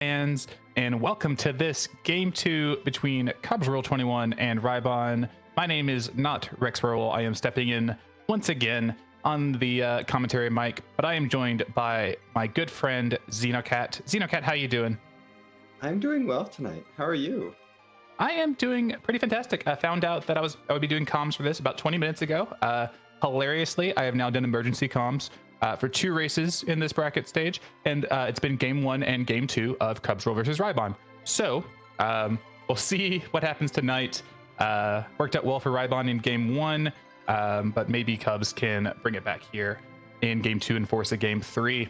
fans, and welcome to this game 2 between Cubsrule21 and rhybon. My name is not Rex Rowell. I am stepping in once again on the commentary mic, but I am joined by my good friend Xenocat. Xenocat, how you doing? I'm doing well tonight. How are you? I am doing pretty fantastic. I found out that I would be doing comms for this about 20 minutes ago. Hilariously, I have now done emergency comms for 2 races in this bracket stage, and it's been game 1 and game 2 of Cubsrule versus rhybon. So we'll see what happens tonight. Worked out well for rhybon in game 1, but maybe Cubs can bring it back here in game 2 and force a game 3.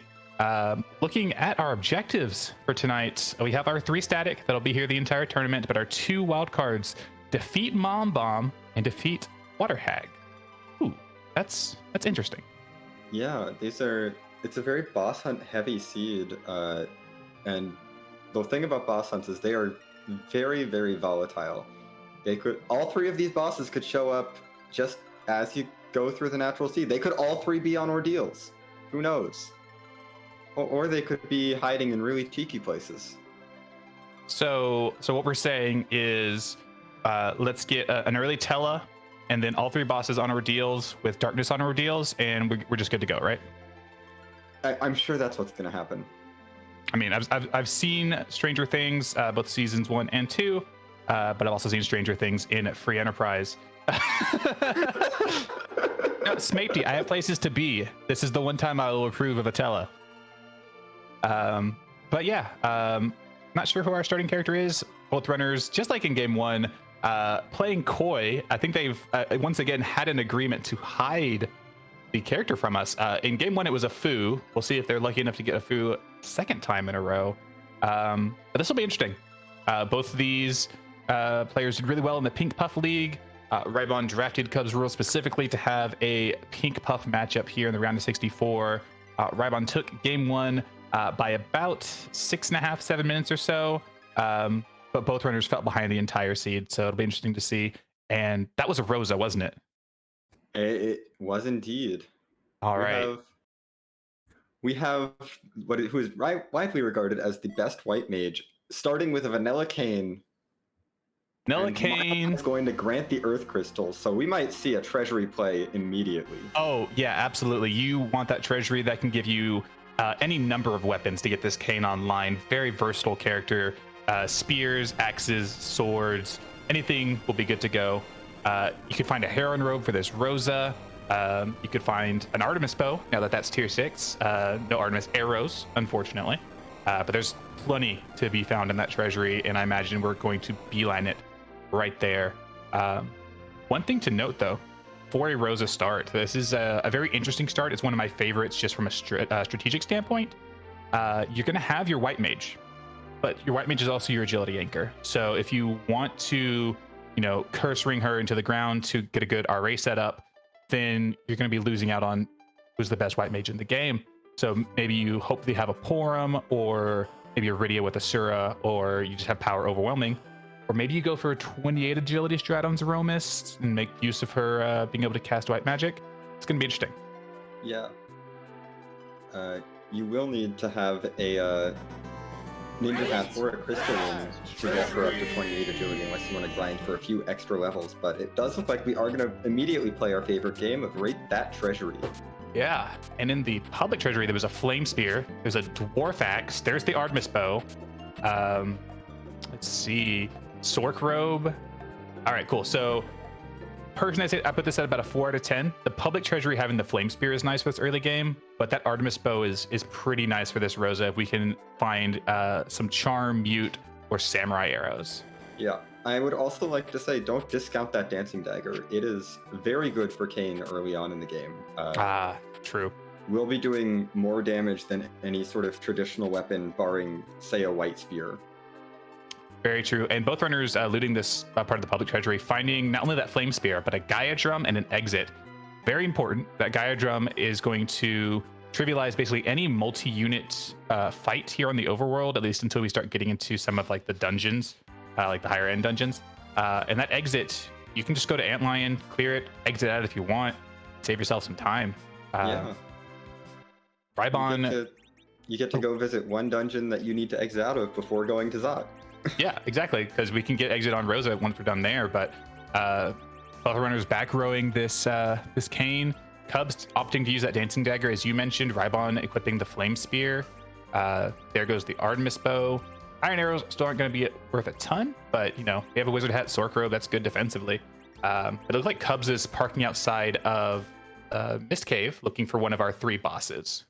Looking at our objectives for tonight, we have our 3 static that'll be here the entire tournament, but our 2 wild cards: defeat Mom Bomb and defeat Water Hag. Ooh, that's interesting. Yeah, it's a very boss hunt heavy seed, and the thing about boss hunts is they are very, very volatile. All 3 of these bosses could show up just as you go through the natural seed. They could all 3 be on Ordeals. Who knows? Or they could be hiding in really cheeky places. So what we're saying is, let's get an early Tella, and then all 3 bosses on Ordeals with Darkness on Ordeals, and we're just good to go, right? I'm sure that's what's going to happen. I mean, I've seen Stranger Things, both seasons 1 and 2, but I've also seen Stranger Things in Free Enterprise. No, Smapey, I have places to be. This is the one time I will approve of a Tella. But yeah, not sure who our starting character is. Both runners, just like in game 1, playing coy. I think they've once again had an agreement to hide the character from us. In game 1, it was a Foo. We'll see if they're lucky enough to get a Foo second time in a row. But this will be interesting. Both of these players did really well in the Pink Puff League. rhybon drafted Cubsrule specifically to have a Pink Puff matchup here in the round of 64. rhybon took game 1 by about 6.5, 7 minutes or so. But both runners fell behind the entire seed, so it'll be interesting to see. And that was a Rosa, wasn't it? It was indeed. All right. We have who is widely regarded as the best white mage, starting with a Vanilla Cane. Vanilla Cane is going to grant the Earth Crystal, so we might see a treasury play immediately. Oh, yeah, absolutely. You want that treasury that can give you any number of weapons to get this Cane online. Very versatile character. Spears, axes, swords, anything will be good to go. You could find a Heron robe for this Rosa. You could find an Artemis bow, now that that's tier 6. No Artemis arrows, unfortunately. But there's plenty to be found in that treasury, and I imagine we're going to beeline it right there. One thing to note, though, for a Rosa start, this is a very interesting start. It's one of my favorites just from a strategic standpoint. You're going to have your White Mage, but your White Mage is also your agility anchor. So if you want to, curse ring her into the ground to get a good RA setup, then you're going to be losing out on who's the best White Mage in the game. So maybe you hopefully have a Porum, or maybe a Rydia with a Sura, or you just have power overwhelming. Or maybe you go for a 28 agility strat on Zeromis and make use of her being able to cast white magic. It's going to be interesting. Yeah. You will need to have a Ninja Hat or a Crystalline to get her up to 28 agility, unless you want to grind for a few extra levels. But it does look like we are going to immediately play our favorite game of Rate That Treasury. Yeah, and in the public treasury, there was a Flame Spear, there's a Dwarf Axe, there's the Artemis Bow. Let's see, Sork Robe. All right, cool. So personally, I put this at about a 4 out of 10. The public treasury having the Flame Spear is nice for this early game, but that Artemis Bow is pretty nice for this Rosa if we can find some Charm, Mute, or Samurai arrows. Yeah, I would also like to say, don't discount that Dancing Dagger. It is very good for Kayn early on in the game. True. We'll be doing more damage than any sort of traditional weapon, barring, say, a White Spear. Very true. And both runners looting this part of the public treasury, finding not only that Flame Spear, but a Gaia Drum and an Exit. Very important. That Gaia Drum is going to trivialize basically any multi-unit fight here on the overworld, at least until we start getting into some of like the dungeons, like the higher end dungeons. And that Exit, you can just go to Antlion, clear it, exit out if you want, save yourself some time. Yeah. rhybon You get to go visit one dungeon that you need to exit out of before going to Zot. Yeah, exactly, because we can get exit on Rosa once we're done there. But Buffalo Runner's back rowing this this cane. Cubs opting to use that dancing dagger, as you mentioned. rhybon equipping the flame spear. There goes the Artemis bow. Iron arrows still aren't going to be worth a ton, but you know, they have a wizard hat, sork robe. That's good defensively. It looks like Cubs is parking outside of Mist Cave, looking for one of our 3 bosses.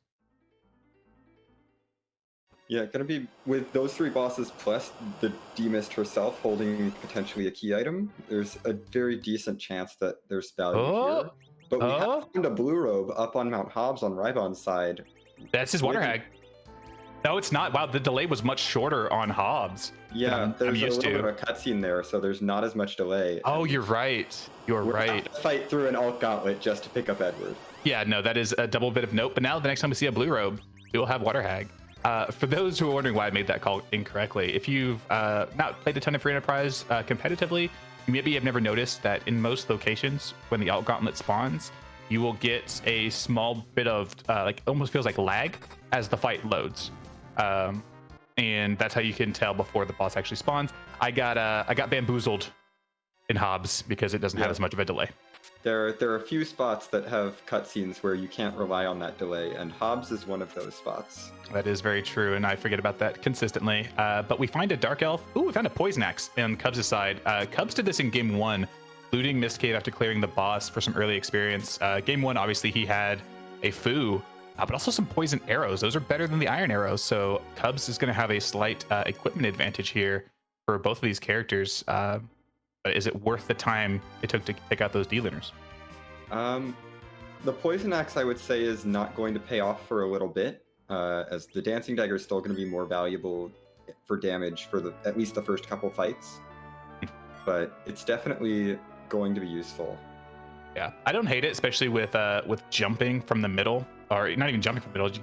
Yeah, gonna be with those 3 bosses plus the D-Mist herself holding potentially a key item. There's a very decent chance that there's value here. But we have found a blue robe up on Mount Hobbs on Rhybon's side. That's his water hag. No, it's not. Wow, the delay was much shorter on Hobbs. Yeah, there's a little bit of a cutscene there, so there's not as much delay. Oh, you're right. You're right. To fight through an alt gauntlet just to pick up Edward. Yeah, no, that is a double bit of note. But now the next time we see a blue robe, we will have water hag. For those who are wondering why I made that call incorrectly, if you've not played a ton of Free Enterprise competitively, you maybe have never noticed that in most locations, when the alt gauntlet spawns, you will get a small bit of like almost feels like lag as the fight loads. And that's how you can tell before the boss actually spawns. I got bamboozled in Hobbs because it doesn't have as much of a delay. There are a few spots that have cutscenes where you can't rely on that delay, and Hobbs is one of those spots. That is very true, and I forget about that consistently. But we find a Dark Elf. Ooh, we found a Poison Axe on Cubs' side. Cubs did this in Game 1, looting Mist Cave after clearing the boss for some early experience. Game 1, obviously, he had a Foo, but also some Poison Arrows. Those are better than the Iron Arrows, so Cubs is going to have a slight equipment advantage here for both of these characters. But is it worth the time it took to pick out those D-Lunars? The Poison Axe, I would say, is not going to pay off for a little bit, as the Dancing Dagger is still going to be more valuable for damage for at least the first couple fights. But it's definitely going to be useful. Yeah, I don't hate it, especially with jumping from the middle, or not even jumping from the middle.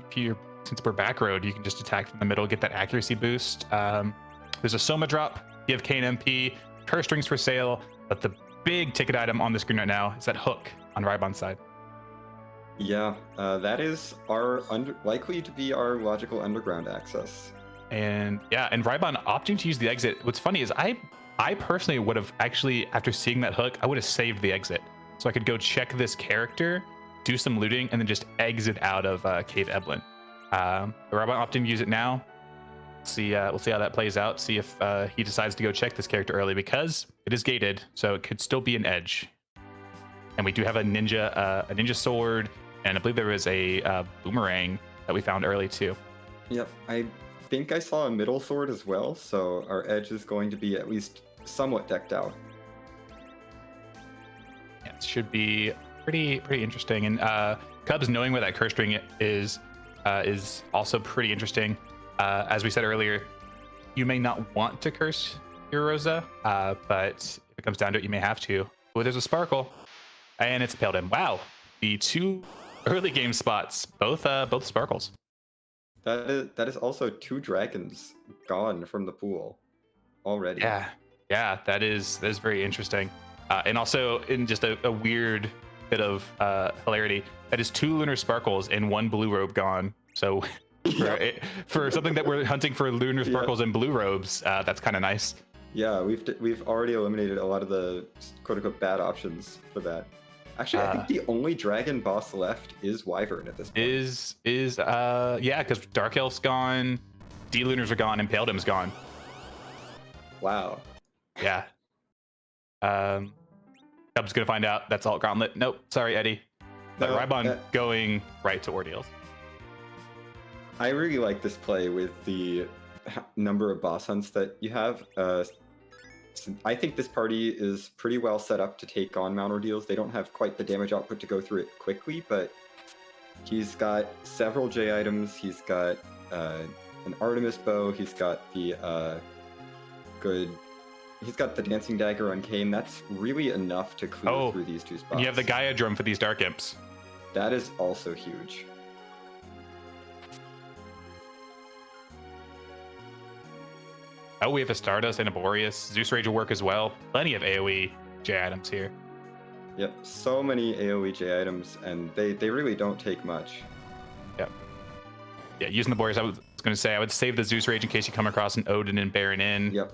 Since we're back road, you can just attack from the middle, get that accuracy boost. There's a Soma drop, give Kane MP, curse strings for sale, but the big ticket item on the screen right now is that hook on rhybon's side. Yeah, that is likely to be our logical underground access. And yeah, and rhybon opting to use the exit. What's funny is I personally would have actually, after seeing that hook, I would have saved the exit so I could go check this character, do some looting, and then just exit out of Cave Eblin. Rhybon opting to use it now. We'll see how that plays out. See if he decides to go check this character early, because it is gated, so it could still be an edge. And we do have a ninja sword, and I believe there was a boomerang that we found early too. Yep, I think I saw a middle sword as well, so our edge is going to be at least somewhat decked out. Yeah, it should be pretty interesting. And Cubs knowing where that curse string is also pretty interesting. As we said earlier, you may not want to curse your Rosa, but if it comes down to it, you may have to. Oh, there's a sparkle, and it's impaled him. Wow, the 2 early game spots, both sparkles. That is also 2 dragons gone from the pool already. Yeah, that is very interesting. And also, in just a weird bit of hilarity, that is 2 lunar sparkles and 1 blue robe gone. So for something that we're hunting for lunar sparkles and blue robes, that's kind of nice. Yeah, we've already eliminated a lot of the quote-unquote bad options for that. Actually, I think the only dragon boss left is Wyvern at this point. Yeah, because Dark Elf's gone, D-Lunars are gone, and Paledim's gone. Wow. Yeah. Cub's gonna find out that's alt gauntlet. Nope, sorry, Eddie. But rhybon going right to Ordeals. I really like this play with the number of boss hunts that you have. I think this party is pretty well set up to take on Mount Ordeals. They don't have quite the damage output to go through it quickly, but he's got several J items. He's got an Artemis bow. He's got the He's got the Dancing Dagger on Kane. That's really enough to clear through these 2 spots. And you have the Gaia drum for these Dark Imps. That is also huge. Oh, we have a Stardust and a Boreas. Zeus Rage will work as well. Plenty of AoE J items here. Yep, so many AoE J items, and they really don't take much. Yep. Yeah, using the Boreas, I was going to say I would save the Zeus Rage in case you come across an Odin and Baron in. Yep.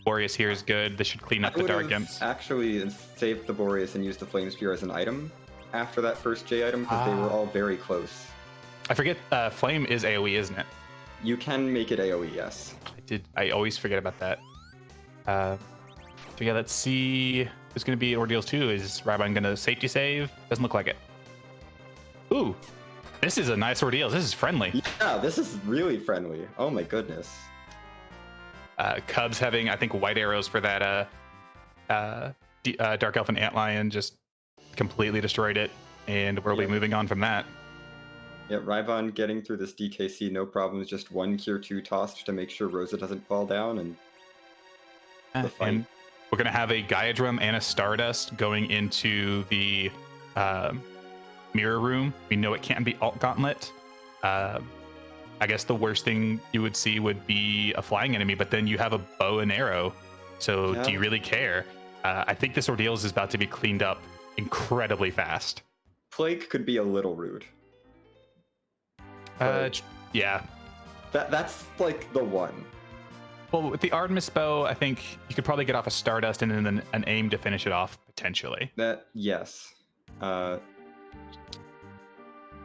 Boreas here is good. This should clean up the Dark Imps. Actually saved the Boreas and used the Flame Spear as an item after that first J item because they were all very close. I forget, Flame is AoE, isn't it? You can make it AoE, yes. I always forget about that. So yeah, let's see who's going to be Ordeals 2. Is rhybon going to safety save? Doesn't look like it. Ooh, this is a nice Ordeals. This is friendly. Yeah, this is really friendly. Oh my goodness. Cubs having, I think, white arrows for that Dark Elf and Antlion just completely destroyed it, and we'll be moving on from that. Yeah, rhybon getting through this DKC, no problems. Just one Cure 2 tossed to make sure Rosa doesn't fall down, and the fight. And we're going to have a Gaiadrum and a Stardust going into the mirror room. We know it can't be Alt Gauntlet. I guess the worst thing you would see would be a flying enemy, but then you have a bow and arrow. So do you really care? I think this Ordeals is about to be cleaned up incredibly fast. Plague could be a little rude. Yeah. That's like the one. Well, with the Artemis bow, I think you could probably get off a Stardust and then an aim to finish it off, potentially. Yes.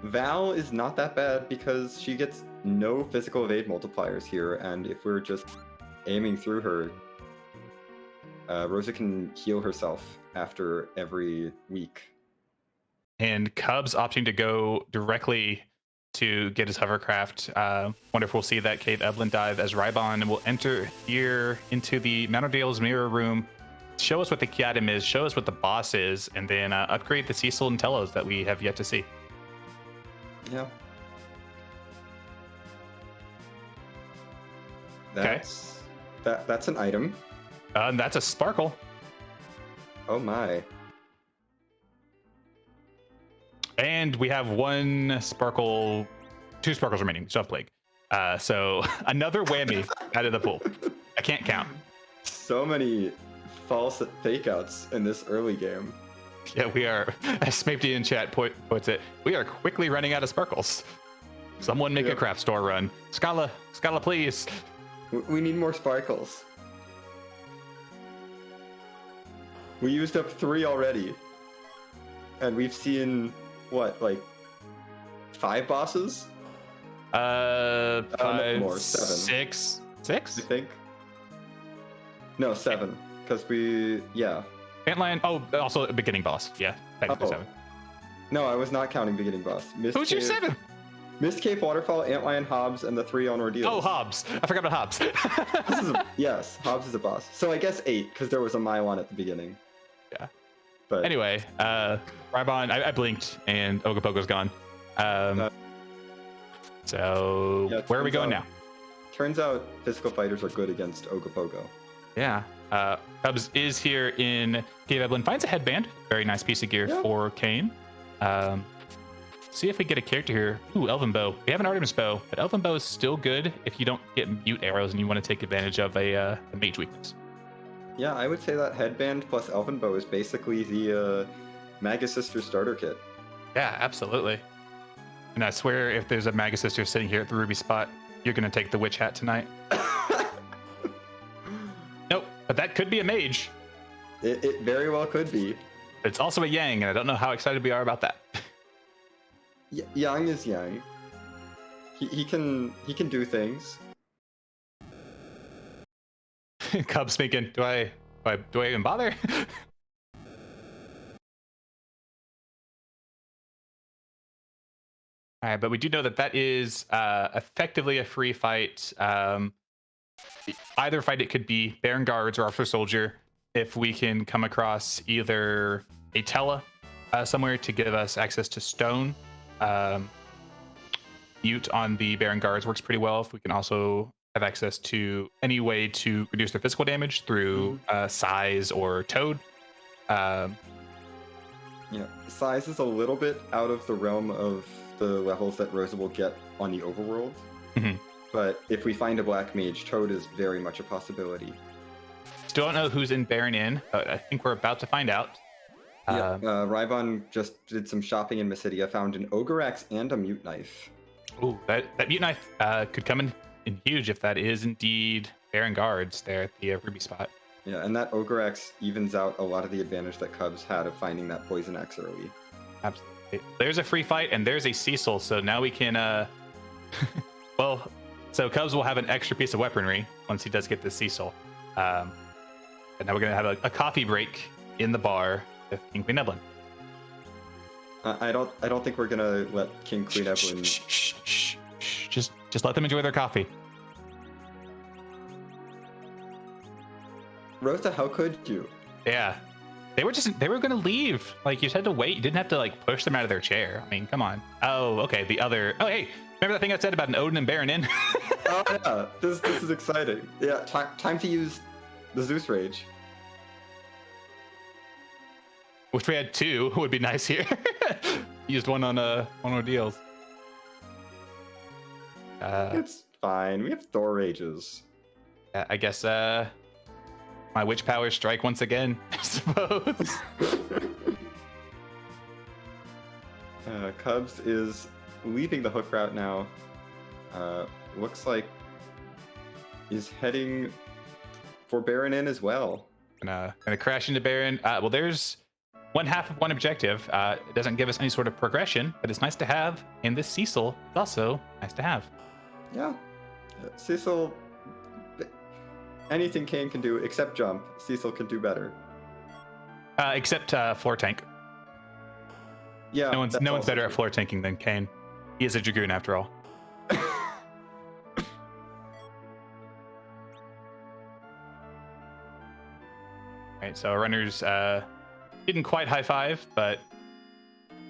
Val is not that bad because she gets no physical evade multipliers here, and if we're just aiming through her, Rosa can heal herself after every week. And Cubs opting to go directly to get his hovercraft. Wonder if we'll see that Cave Evelyn dive as rhybon will enter here into the Mount Ordeals mirror room, show us what the key item is, show us what the boss is, and then upgrade the Cecil and Telos that we have yet to see. Yeah. That's an item. That's a sparkle. Oh my. And we have two sparkles remaining. So have Plague. So another whammy out of the pool. I can't count. So many false fake outs in this early game. Yeah, we are, as Smapety in chat puts it, we are quickly running out of sparkles. Someone make a craft store run. Scala, please. We need more sparkles. We used up 3 already. And we've seen, what, like 5 bosses? 5, more, 7. 6? I think. No, 7. Because Antlion, also a beginning boss. Yeah, technically 7. No, I was not counting beginning boss. Who's your 7? Mist Cave, Waterfall, Antlion, Hobbs, and the 3 on Ordeals. Oh, Hobbs. I forgot about Hobbs. Yes, Hobbs is a boss. So I guess 8, because there was a Mylon at the beginning. Yeah. But anyway, rhybon, I blinked, and Ogopogo's gone. Where are we going now? Turns out physical fighters are good against Ogopogo. Yeah. Cubs is here in Cave Evelyn, finds a headband. Very nice piece of gear for Kane. See if we get a character here. Ooh, Elven Bow. We have an Artemis Bow, but Elven Bow is still good if you don't get mute arrows and you want to take advantage of a mage weakness. Yeah, I would say that headband plus Elven Bow is basically the Magus Sister starter kit. Yeah, absolutely. And I swear if there's a Magus Sister sitting here at the Ruby spot, you're going to take the witch hat tonight. Nope, but that could be a mage. It very well could be. But it's also a Yang, and I don't know how excited we are about that. Yang is Yang. He can do things. Cubs speaking. Do I even bother? All right, but we do know that is effectively a free fight. Either fight, it could be Baron Guards or Officer Soldier. If we can come across either a Tela somewhere to give us access to stone, mute on the Baron Guards works pretty well. If we can also have access to any way to reduce their physical damage through size or toad. Yeah, size is a little bit out of the realm of the levels that Rosa will get on the overworld. Mm-hmm. But if we find a black mage, toad is very much a possibility. Still don't know who's in Baron Inn, but I think we're about to find out. Yeah, rhybon just did some shopping in Mysidia, found an Ogre Axe and a Mute Knife. Ooh, that Mute Knife could come in huge if that is indeed Baron Guards there at the Ruby spot. Yeah, and that Ogre X evens out a lot of the advantage that Cubs had of finding that Poison X early. Absolutely. There's a free fight and there's a Cecil, so now we can well, so Cubs will have an extra piece of weaponry once he does get this Cecil. And now we're gonna have a coffee break in the bar with King Queen Evelyn. I don't think we're gonna let King Queen Evelyn. Just let them enjoy their coffee. Rosa, how could you? Yeah, they were gonna leave. Like, you just had to wait. You didn't have to like push them out of their chair. I mean, come on. Oh, okay. Oh, hey, remember that thing I said about an Odin and Baron in? Oh yeah, this is exciting. Yeah, time to use the Zeus Rage. Wish we had two. Would be nice here. Used one on Ordeals. It's fine. We have Thor Rages. I guess my witch powers strike once again, I suppose. Cubs is leaving the hook route now. Looks like is heading for Baron in as well. Gonna crash into Baron. Well, there's one half of one objective. It doesn't give us any sort of progression, but it's nice to have. And this Cecil is also nice to have. Yeah, Cecil. Anything Kane can do except jump, Cecil can do better. Except floor tank. Yeah, no one's better at floor tanking than Kane. He is a Dragoon after all. Right, so our runners didn't quite high five, but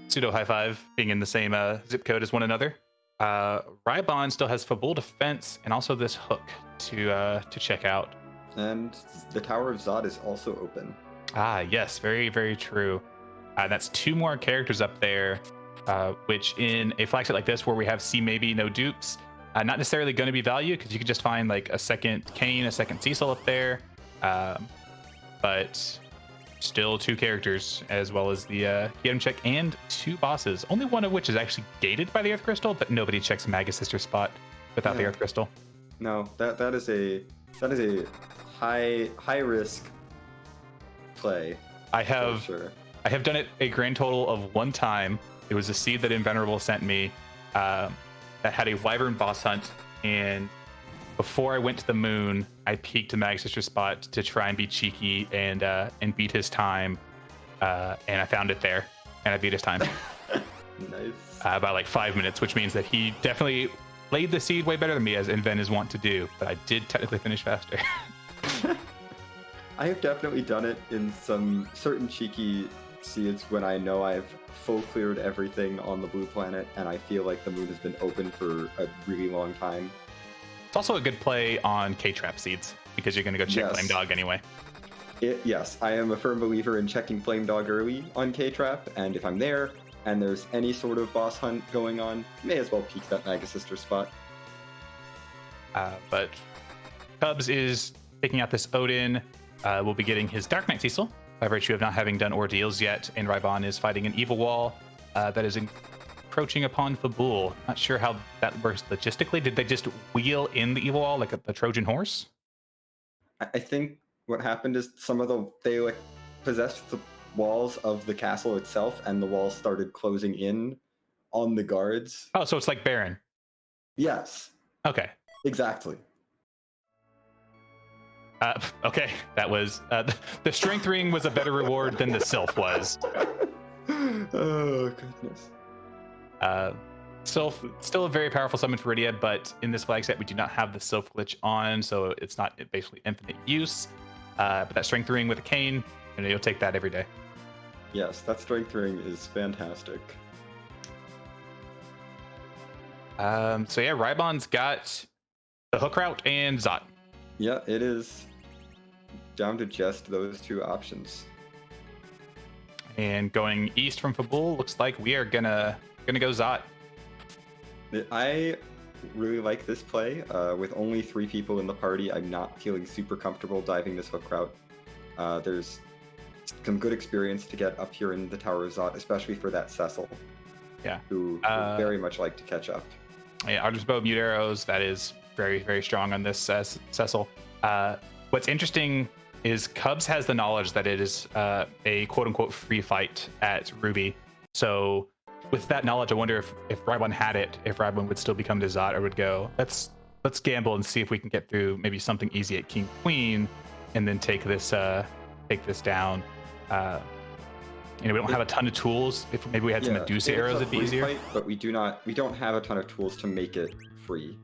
pseudo high five, being in the same zip code as one another. rhybon still has Fabul defense and also this hook to check out. And the Tower of Zot is also open. Ah, yes, very, very true. That's two more characters up there, which in a flag set like this, where we have C maybe, no dupes, not necessarily going to be value, because you could just find like a second Kane, a second Cecil up there. But still two characters, as well as the item check and two bosses, only one of which is actually gated by the Earth Crystal, but nobody checks Magus Sister spot without the Earth Crystal. No, that is a high risk play. I have sure. I have done it a grand total of one time. It was a seed that Invenerable sent me that had a Wyvern boss hunt, and before I went to the moon, I peeked to Magus Sister spot to try and be cheeky and beat his time, and I found it there, and I beat his time. Nice. By like 5 minutes, which means that he definitely laid the seed way better than me, as Inven is wont to do, but I did technically finish faster. I have definitely done it in some certain cheeky seeds when I know I've full cleared everything on the blue planet and I feel like the moon has been open for a really long time. It's also a good play on K-Trap seeds, because you're going to go check Flame Dog anyway. Yes, I am a firm believer in checking Flame Dog early on K-Trap, and if I'm there and there's any sort of boss hunt going on, may as well peek that Magus Sister spot. But Cubs is taking out this Odin. Will be getting his Dark Knight Cecil by virtue of not having done Ordeals yet, and rhybon is fighting an evil wall that is encroaching upon Fabul. Not sure how that works logistically. Did they just wheel in the evil wall like the Trojan horse? I think what happened is they like possessed the walls of the castle itself, and the walls started closing in on the guards. Oh, so it's like Baron. Yes. Okay. Exactly. Okay, that was the strength ring was a better reward than the Sylph was. Oh goodness. Sylph, still a very powerful summon for Rydia, but in this flag set we do not have the Sylph glitch on, so it's not basically infinite use. But that strength ring with a cane, you'll take that every day. Yes, that strength ring is fantastic. So yeah, rhybon's got the hook route and Zot. Yeah, it is down to just those two options. And going east from Fabul, looks like we are gonna go Zot. I really like this play. With only 3 people in the party, I'm not feeling super comfortable diving this hook route. There's some good experience to get up here in the Tower of Zot, especially for that Cecil. Yeah. Who would very much like to catch up. Yeah, Artemis Bow, Mute Arrows, that is very, very strong on this Cecil. What's interesting is Cubs has the knowledge that it is a quote-unquote free fight at Ruby. So with that knowledge, I wonder if rhybon had it, if rhybon would still become to Zot or would go, let's gamble and see if we can get through maybe something easy at King Queen and then take this down. We don't have a ton of tools. If maybe we had some Medusa arrows, it'd be easier. Fight, but we don't have a ton of tools to make it free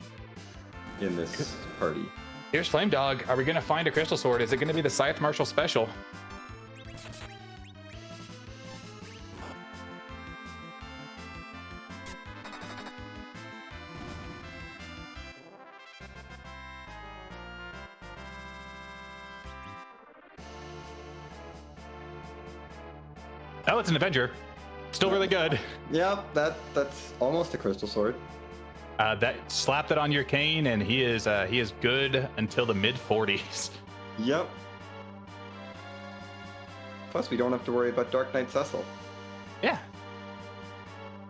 in this party. Here's Flame Dog. Are we gonna find a crystal sword? Is it gonna be the Scythe Marshal special? Oh, it's an Avenger. Still really good. Yeah, that's almost a crystal sword. That slap that on your cane, and he is good until the mid 40s. Yep. Plus, we don't have to worry about Dark Knight Cecil. Yeah.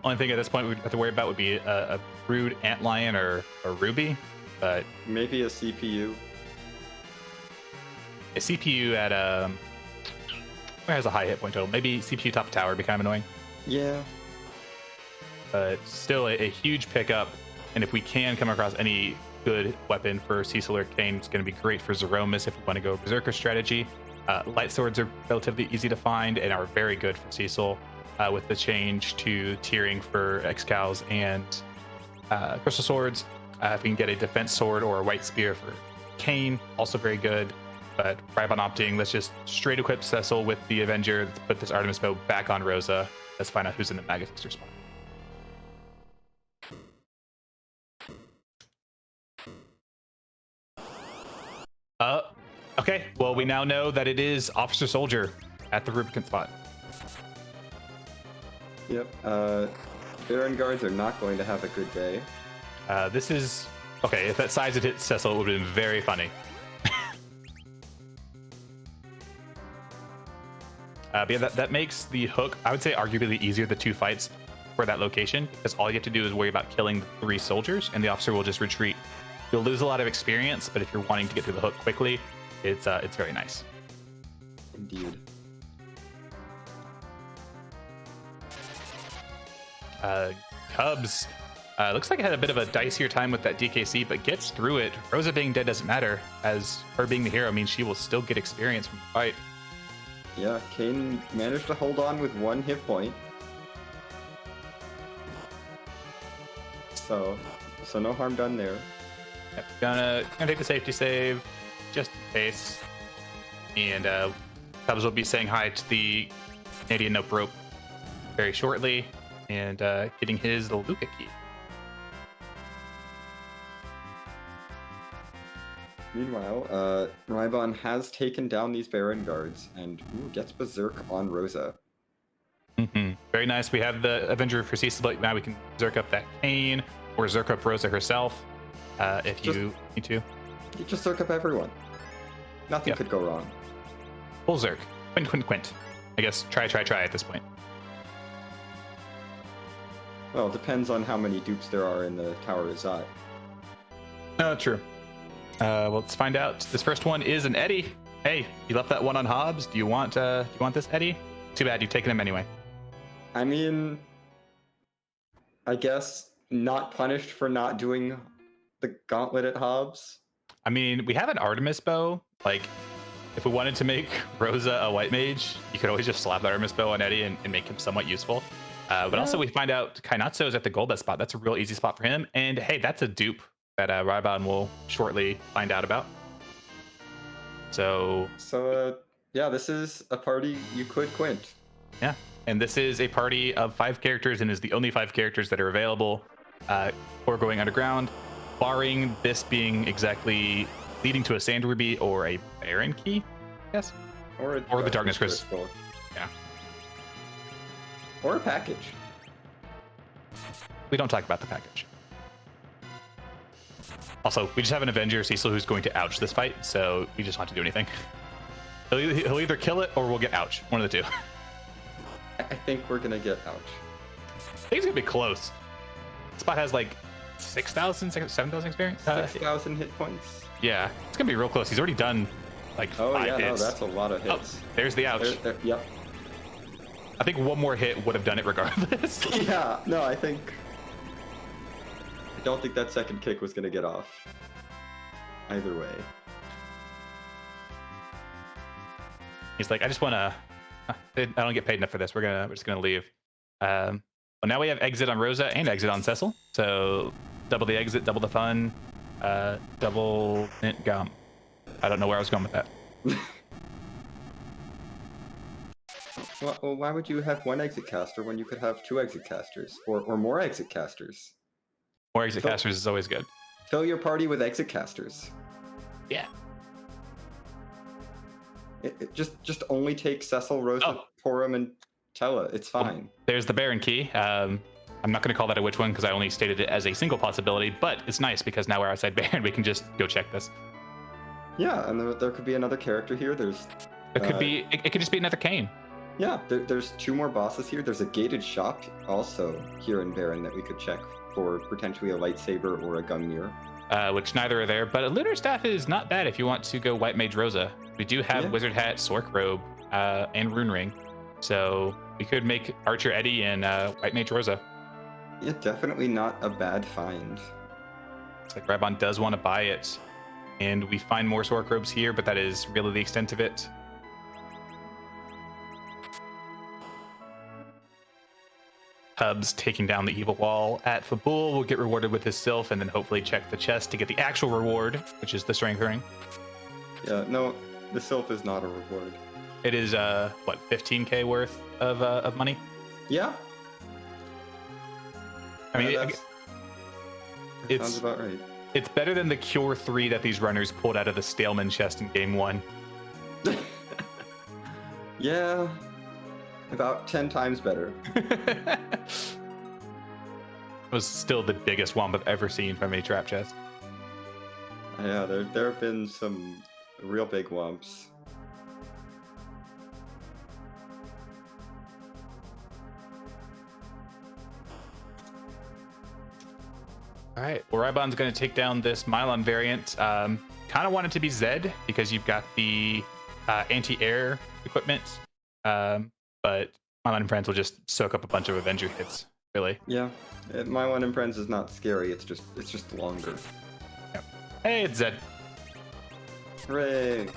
Only thing at this point we'd have to worry about would be a Brood Antlion or a Ruby, but maybe a CPU. A CPU at where has a high hit point total? Maybe CPU top tower would be kind of annoying. Yeah. But still a huge pickup. And if we can come across any good weapon for Cecil or Kane, it's going to be great for Zeromus if we want to go Berserker strategy. Light swords are relatively easy to find and are very good for Cecil with the change to tiering for X-Cows and crystal swords. If we can get a defense sword or a white spear for Kane, also very good. But rhybon opting, let's just straight equip Cecil with the Avenger. Let's put this Artemis Bow back on Rosa. Let's find out who's in the Magasister spot. Okay, well, we now know that it is Officer Soldier at the Rubicon spot. Yep, Baron Guards are not going to have a good day. This is... Okay, if that size had hit Cecil, it would have been very funny. But yeah, that makes the hook, I would say, arguably easier the two fights for that location, because all you have to do is worry about killing the 3 soldiers, and the officer will just retreat. You'll lose a lot of experience, but if you're wanting to get through the hook quickly, it's very nice. Indeed. Cubs looks like it had a bit of a dicier time with that DKC, but gets through it. Rosa being dead doesn't matter, as her being the hero means she will still get experience from the fight. Yeah, Kane managed to hold on with 1 hit point. So no harm done there. Yep, gonna take the safety save, just in case. And Cubs will be saying hi to the Canadian Nope Rope very shortly, and getting his Luca key. Meanwhile, rhybon has taken down these Baron Guards and gets Berserk on Rosa. Very nice. We have the Avenger for Cecil, but now we can Berserk up that Kane or Berserk up Rosa herself if you need to. You just Berserk up everyone. Nothing could go wrong. Full Zerk. Quint. I guess try at this point. Well, it depends on how many dupes there are in the Tower of Zot. No, true. Well, let's find out. This first one is an Eddie. Hey, you left that one on Hobbs. Do you want this Eddie? Too bad, you've taken him anyway. I mean, I guess not punished for not doing the gauntlet at Hobbs. I mean, we have an Artemis Bow. Like, if we wanted to make Rosa a white mage, you could always just slap the Artemis Bow on Eddie and make him somewhat useful. But also we find out Kainatsu is at the Goldet spot. That's a real easy spot for him. And hey, that's a dupe that rhybon will shortly find out about. So yeah, this is a party you could quint. Yeah, and this is a party of 5 characters and is the only 5 characters that are available for going underground, barring this being exactly leading to a Sand Ruby or a Baron Key, yes, or the Darkness Crystal. Yeah, or a package. We don't talk about the package. Also, we just have an Avenger, Cecil, who's going to ouch this fight, so we just don't have to do anything. He'll either kill it or we'll get ouch. One of the two. I think we're gonna get ouch. I think it's gonna be close. Spot has like 6,000, 7,000 experience. 6,000 hit points. Yeah, it's gonna be real close. He's already done like 5 hits. No, that's a lot of hits. Oh, there's the ouch. Yep. I think one more hit would have done it regardless. Yeah, no, I don't think that second kick was gonna get off. Either way. He's like, I just wanna. I don't get paid enough for this. We're just gonna leave. Well, now we have exit on Rosa and exit on Cecil. So double the exit, double the fun, double gum. I don't know where I was going with that. Well, why would you have one exit caster when you could have 2 exit casters or more exit casters? More exit casters is always good. Fill your party with exit casters. Yeah. It just only take Cecil, Rosa, Porum, and Tella. It's fine. Well, there's the Baron key. I'm not going to call that a witch one because I only stated it as a single possibility, but it's nice because now we're outside Baron. We can just go check this. Yeah, and there could be another character here. There could be. It could just be another Kane. Yeah, there's 2 more bosses here. There's a gated shop also here in Baron that we could check for potentially a lightsaber or a Gungnir. Which neither are there, but a Lunar Staff is not bad if you want to go White Mage Rosa. We do have Wizard Hat, Sork Robe, and Rune Ring, so we could make Archer Eddie and White Mage Rosa. Yeah, definitely not a bad find. It's like rhybon does want to buy it, and we find more Sork Robes here, but that is really the extent of it. Hubs taking down the evil wall at Fabul will get rewarded with his Sylph, and then hopefully check the chest to get the actual reward, which is the Strength Ring. Yeah, no, the Sylph is not a reward. It is what, 15k worth of money? Yeah. I mean, that sounds about right. It's better than the Cure 3 that these runners pulled out of the Staleman chest in Game 1. Yeah. About 10 times better. It was still the biggest womp I've ever seen from a trap chest. Yeah, there have been some real big wumps. All right, well, rhybon's going to take down this Mylon variant. Kind of want it to be Zed because you've got the anti-air equipment. But Mylon and Friends will just soak up a bunch of Avenger hits, really. Yeah, Mylon and Friends is not scary. It's just longer. Yep. Hey, it's Zed. Hooray!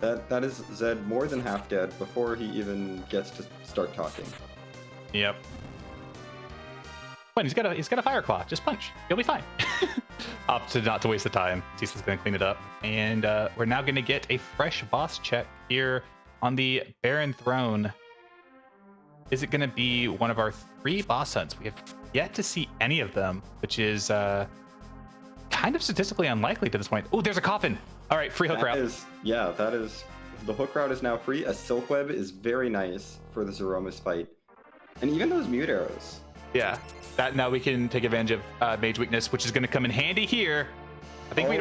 That is Zed more than half dead before he even gets to start talking. Yep. When he's got a fire claw, just punch. You'll be fine. Opt to not to waste the time. Cecil's gonna clean it up, and we're now gonna get a fresh boss check here on the Baron Throne. Is it gonna be one of our 3 boss hunts? We have yet to see any of them, which is kind of statistically unlikely to this point. Oh, there's a coffin. All right, free hook route. That is. The hook route is now free. A silk web is very nice for the Zeromus fight, and even those mute arrows. Yeah, that now we can take advantage of Mage Weakness, which is going to come in handy here. I think we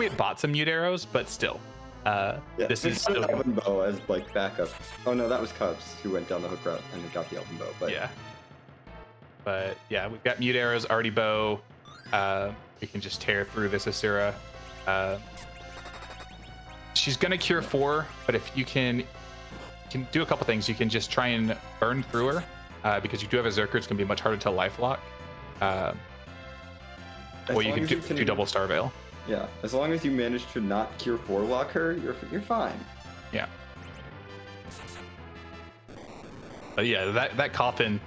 had bought some mute arrows, but still, this is still... Elven bow as like backup. Oh no, that was Cubs who went down the hook route and got the Elven bow. But yeah, we've got mute arrows, arty bow. We can just tear through this Asura. She's gonna cure 4, but if you can do a couple things. You can just try and burn through her. Because you do have a Zerker, it's going to be much harder to lifelock. Or you can do double Star Veil. Yeah, as long as you manage to not Cure 4 lock her, you're fine. Yeah. But yeah, that coffin,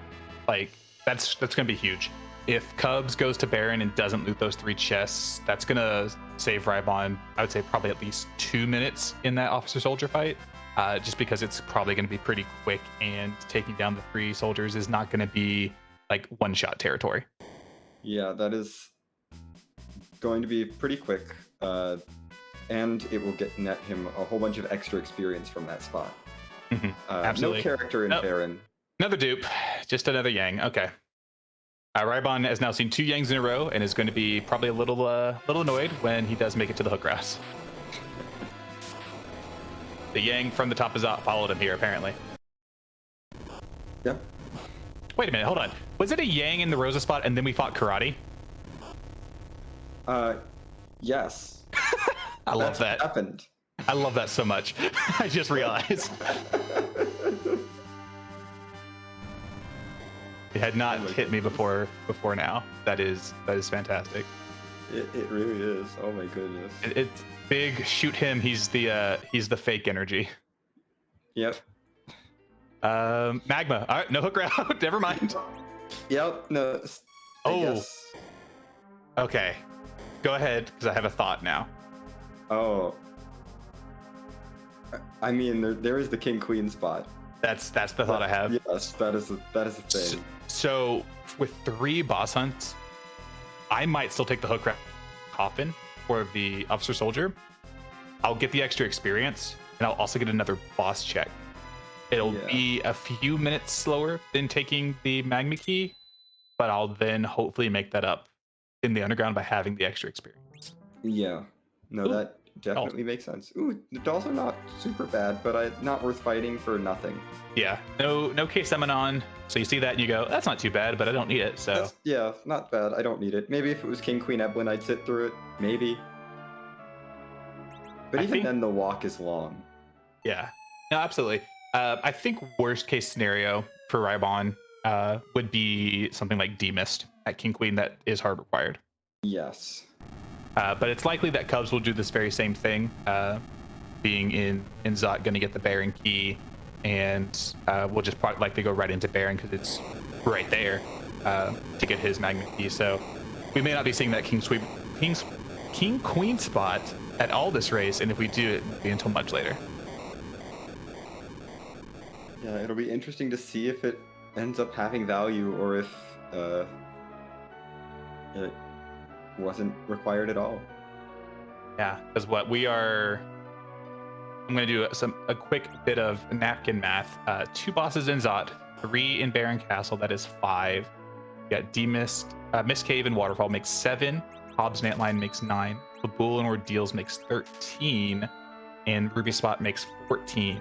like, that's going to be huge. If Cubs goes to Baron and doesn't loot those 3 chests, that's going to save rhybon, I would say, probably at least 2 minutes in that officer-soldier fight. Just because it's probably going to be pretty quick, and taking down the 3 soldiers is not going to be like one-shot territory. Yeah, that is going to be pretty quick, and it will net him a whole bunch of extra experience from that spot. Mm-hmm. Absolutely. No character in Baron. Another dupe, just another Yang. Okay. rhybon has now seen 2 Yangs in a row and is going to be probably a little annoyed when he does make it to the hook grass. The Yang from the top of Zot followed him here, apparently. Yep. Wait a minute, hold on. Was it a Yang in the Rosa spot and then we fought Karate? Yes. I love that. Happened. I love that so much. I just realized. It had not hit me before now. That is fantastic. It really is. Oh my goodness. It's big. Shoot him. He's the fake energy. Yep. Magma. All right, no hook route. Never mind. Yep. No. I guess. Okay. Go ahead, because I have a thought now. Oh. I mean, there is the king queen spot. That's the thought I have. Yes, that is a thing. So with 3 boss hunts, I might still take the hook route coffin for the officer soldier. I'll get the extra experience, and I'll also get another boss check. It'll be a few minutes slower than taking the magma key, but I'll then hopefully make that up in the underground by having the extra experience. Yeah. No, that definitely makes sense. Ooh, the dolls are not super bad, but not worth fighting for nothing. Yeah. No K summon on. So you see that and you go, that's not too bad, but I don't need it. So yeah, not bad. I don't need it. Maybe if it was King Queen Eblin, I'd sit through it. Maybe. But even then, the walk is long. Yeah. No, absolutely. I think worst case scenario for rhybon would be something like demist at King Queen that is hard required. Yes. But it's likely that Cubs will do this very same thing, being in Zot, going to get the Baron key, and we'll just likely go right into Baron because it's right there to get his magma key. So we may not be seeing that King Queen spot at all this race, and if we do, it won't be until much later. Yeah, it'll be interesting to see if it ends up having value or if it wasn't required at all. Yeah, because I'm going to do a quick bit of napkin math. 2 bosses in Zot, 3 in Baron Castle, that is 5. You got Demist, Mist Cave and Waterfall makes 7. Hobbs and Antline makes 9. Babool and Ordeals makes 13. And Ruby Spot makes 14.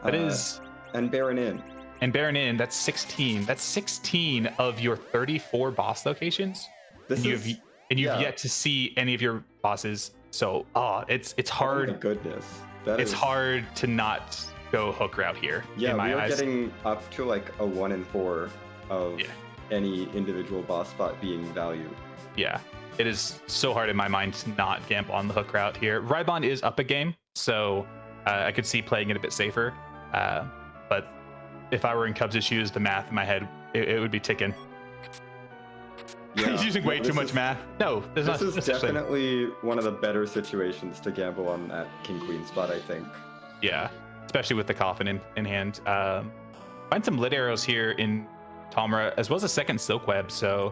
That is... And Baron Inn. And Baron Inn, that's 16. That's 16 of your 34 boss locations. You've yet to see any of your bosses. So, it's hard. Oh my goodness. It's hard to not go hook route here. Yeah, in my we are eyes. getting up to like a 1 in 4 of any individual boss spot being valued. Yeah, it is so hard in my mind to not gamble on the hook route here. rhybon is up a game, so I could see playing it a bit safer. But if I were in Cubs' shoes, the math in my head, it would be ticking. Yeah. He's using way too much math. No, this is definitely one of the better situations to gamble on that King Queen spot, I think. Yeah, especially with the coffin in hand. Find some lit arrows here in Tomra, as well as a second silk web. So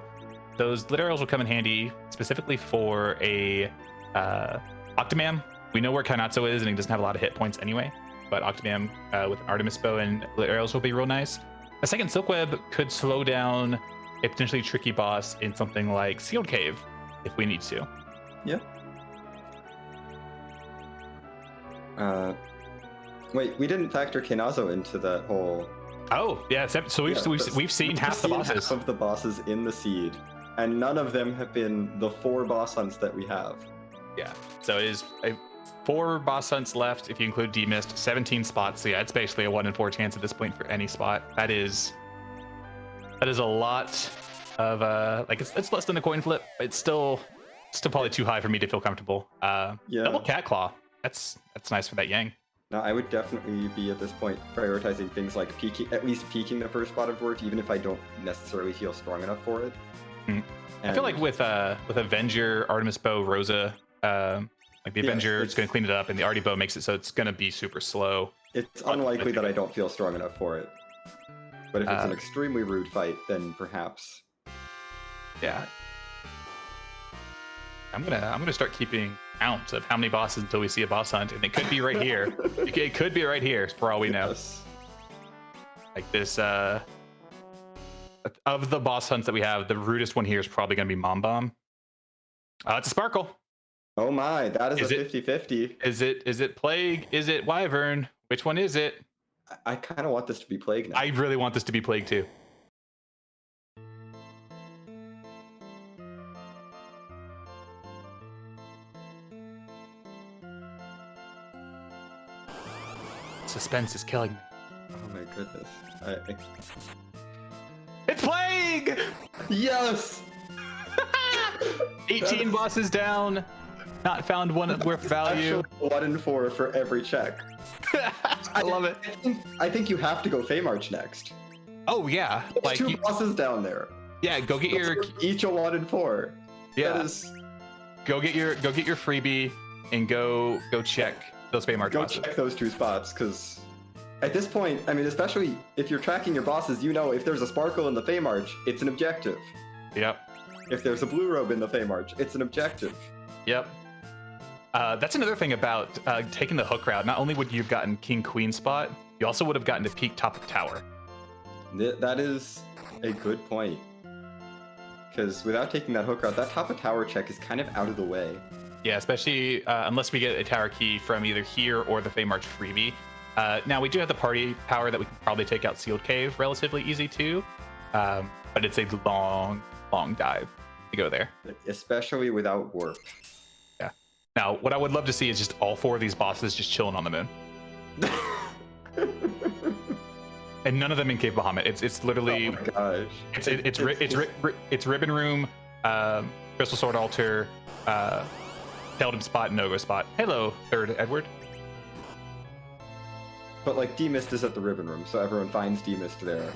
those lit arrows will come in handy specifically for a Octomam. We know where Kainatsu is, and he doesn't have a lot of hit points anyway. But Octomam with an Artemis bow and lit arrows will be real nice. A second silk web could slow down a potentially tricky boss in something like Sealed Cave if we need to. Yeah. Wait, we didn't factor Kainazo into that whole... Oh, yeah. So we've seen half the bosses. Half of the bosses in the seed, and none of them have been the 4 boss hunts that we have. Yeah. So it is 4 boss hunts left if you include Demist, 17 spots. So yeah, it's basically a 1 in 4 chance at this point for any spot. That is a lot of it's less than a coin flip, but it's still probably too high for me to feel comfortable. Double cat claw. That's nice for that Yang. No, I would definitely be at this point prioritizing things like at least peeking the first spot of dwarf, even if I don't necessarily feel strong enough for it. I feel like with Avenger, Artemis bow, Rosa, like the Avenger is going to clean it up, and the Artie bow makes it so it's going to be super slow. It's unlikely that I don't feel strong enough for it. But if it's an extremely rude fight, then perhaps. Yeah. I'm gonna start keeping count of how many bosses until we see a boss hunt, and it could be right here. It could be right here for all we know. Like this, of the boss hunts that we have, the rudest one here is probably gonna be Mom Bomb. It's a Sparkle. Oh my, that is a 50-50. Is it Plague? Is it Wyvern? Which one is it? I kind of want this to be Plague now. I really want this to be Plague too. Suspense is killing me. Oh my goodness. It's Plague! Yes! 18 bosses down. Not found one worth value. Actually, 1 in 4 for every check. I love it. I think you have to go Feymarch next. Oh yeah, There's like 2 bosses down there. Yeah, go get your each a 1 in 4. Yeah. That is... Go get your freebie and go check those Feymarch Go bosses. check those 2 spots, because at this point, I mean, especially if you're tracking your bosses, you know if there's a sparkle in the Feymarch, it's an objective. Yep. If there's a blue robe in the Feymarch, it's an objective. Yep. That's another thing about taking the hook route. Not only would you have gotten King Queen spot, you also would have gotten to peak top of tower. That is a good point. Because without taking that hook route, that top of tower check is kind of out of the way. Yeah, especially unless we get a tower key from either here or the Feymarch freebie. Now, we do have the party power that we can probably take out Sealed Cave relatively easy too. But it's a long dive to go there. Especially without warp. Yeah. Now, what I would love to see is just all 4 of these bosses just chilling on the moon. And none of them in Cave Bahamut. It's literally. Oh my gosh. It's Ribbon Room, Crystal Sword Altar, Teldum Spot, and Nogo Spot. Hello, Third Edward. But like D-Mist is at the Ribbon Room, so everyone finds D-Mist there.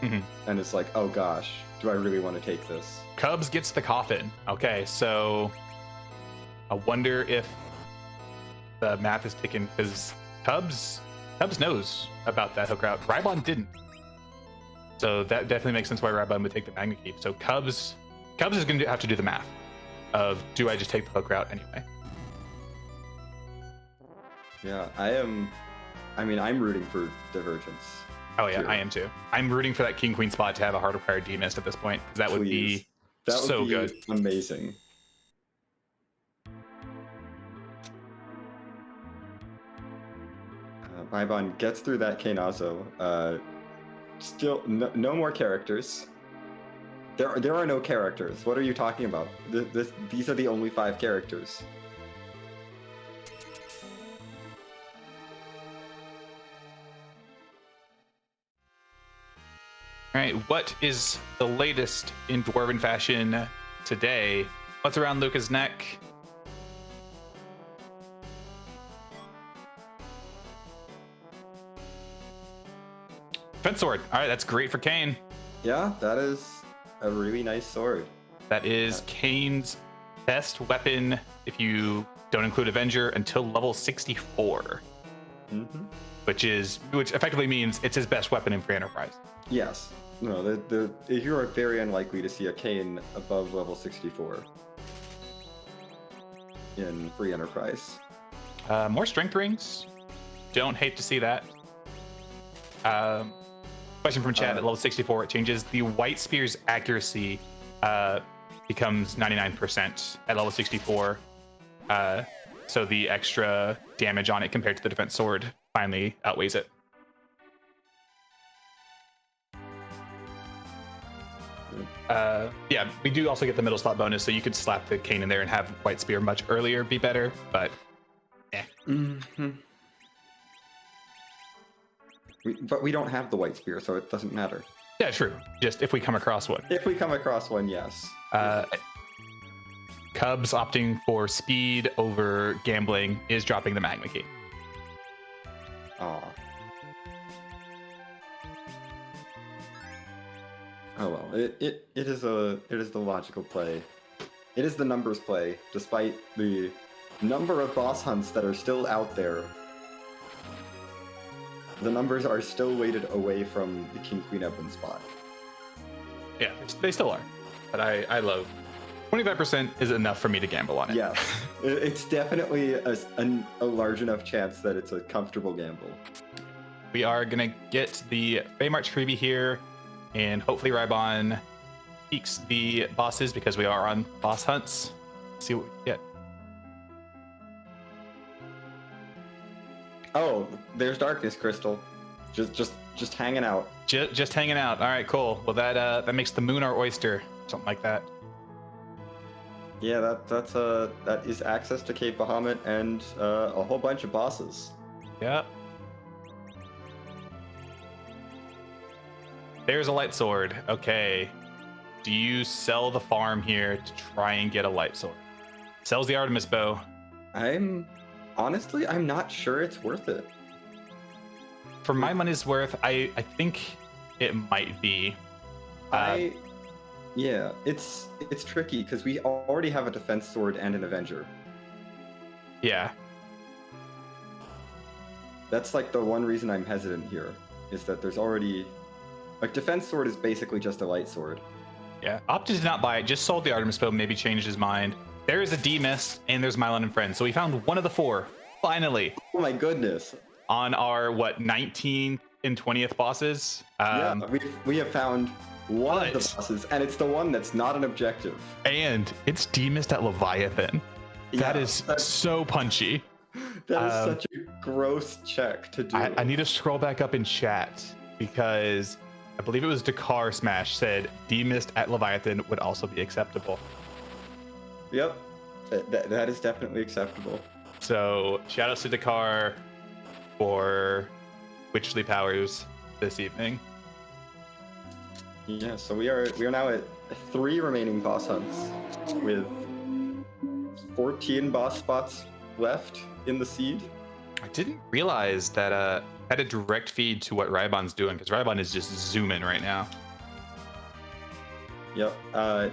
Mm-hmm. And it's like, oh gosh, do I really want to take this? Cubs gets the coffin. Okay, so I wonder if the math is ticking because Cubs knows about that hook route. rhybon didn't. So that definitely makes sense why rhybon would take the Magna Keep. So Cubs is going to have to do the math of, do I just take the hook route anyway? Yeah, I'm rooting for Divergence. Oh yeah, too. I am too. I'm rooting for that King Queen spot to have a hardwired D-Mist at this point, because that would be so good. Amazing. rhybon gets through that Kainazo. Still, no more characters. There are no characters. What are you talking about? These are the only 5 characters. All right, what is the latest in Dwarven fashion today? What's around Luca's neck? Fence sword. All right, that's great for Kane. Yeah, that is a really nice sword. That is Kane's best weapon if you don't include Avenger until level 64. Mm-hmm. Which effectively means it's his best weapon in Free Enterprise. Yes. No, you are very unlikely to see a Kane above level 64 in Free Enterprise. More strength rings. Don't hate to see that. Question from chat: at level 64, it changes. The White Spear's accuracy becomes 99% at level 64. So the extra damage on it compared to the defense sword finally outweighs it. Yeah, we do also get the middle slot bonus, so you could slap the Cane in there and have White Spear much earlier be better, but Mm-hmm. But we don't have the White Spear, so it doesn't matter. Yeah, true. Just if we come across one. If we come across one, yes. Cubs opting for speed over gambling is dropping the Magma Key. Aw. Oh well, it is the logical play. It is the numbers play, despite the number of boss hunts that are still out there. The numbers are still weighted away from the King Queen Edwin spot. Yeah, they still are. But I love 25% is enough for me to gamble on it. Yeah, it's definitely a large enough chance that it's a comfortable gamble. We are gonna get the Feymarch freebie here, and hopefully rhybon peaks the bosses because we are on boss hunts. Let's see what we get. Oh, there's Darkness Crystal. Just hanging out. Just hanging out. All right, cool. Well, that makes the moon our oyster, something like that. Yeah, that is access to Cape Bahamut and a whole bunch of bosses. Yep. There's a light sword. Okay. Do you sell the farm here to try and get a light sword? Sells the Artemis bow. Honestly, I'm not sure it's worth it. For my money's worth, I think it might be. Yeah, it's tricky because we already have a defense sword and an Avenger. Yeah. That's like the one reason I'm hesitant here, is that there's already... Like, defense sword is basically just a light sword. Yeah. Opted to not buy it, just sold the Artemis bow, maybe changed his mind. There is a D-Mist, and there's Mylon and Friends. So we found one of the four, finally. Oh my goodness. On our, 19th and 20th bosses. Yeah, we have found one of the bosses, and it's the one that's not an objective. And it's D-Mist at Leviathan. That is so punchy. That is such a gross check to do. I need to scroll back up in chat, because I believe it was Dakar Smash said D-Mist at Leviathan would also be acceptable. Yep, that is definitely acceptable. So shout outs to Dakar for witchly powers this evening. Yeah, so we are now at 3 remaining boss hunts with 14 boss spots left in the seed. I didn't realize that had a direct feed to what rhybon's doing, because rhybon is just zooming right now. Yep,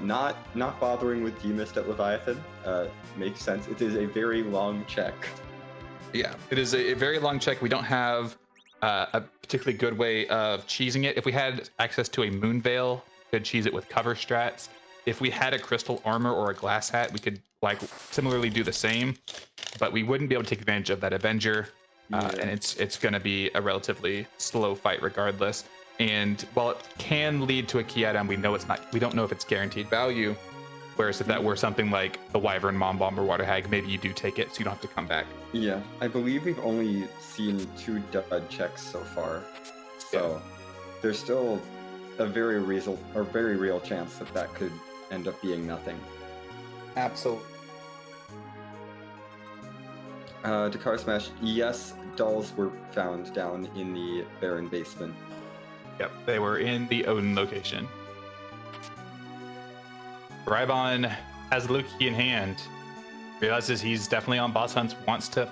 not bothering with D-Mist at Leviathan makes sense. It is a very long check. Yeah, it is a very long check. We don't have a particularly good way of cheesing it. If we had access to a moon veil, we could cheese it with cover strats. If we had a crystal armor or a glass hat, we could similarly do the same, but we wouldn't be able to take advantage of that Avenger, and it's going to be a relatively slow fight regardless. And while it can lead to a key item, we don't know if it's guaranteed value. Whereas if that were something like the Wyvern, Mom Bomb, or Water Hag, maybe you do take it so you don't have to come back. Yeah, I believe we've only seen 2 dud checks so far. So there's still a very real chance that could end up being nothing. Absolutely. Dakar Smash, yes, dolls were found down in the Baron basement. Yep, they were in the Odin location. rhybon has the Luke key in hand, realizes he's definitely on boss hunts, wants to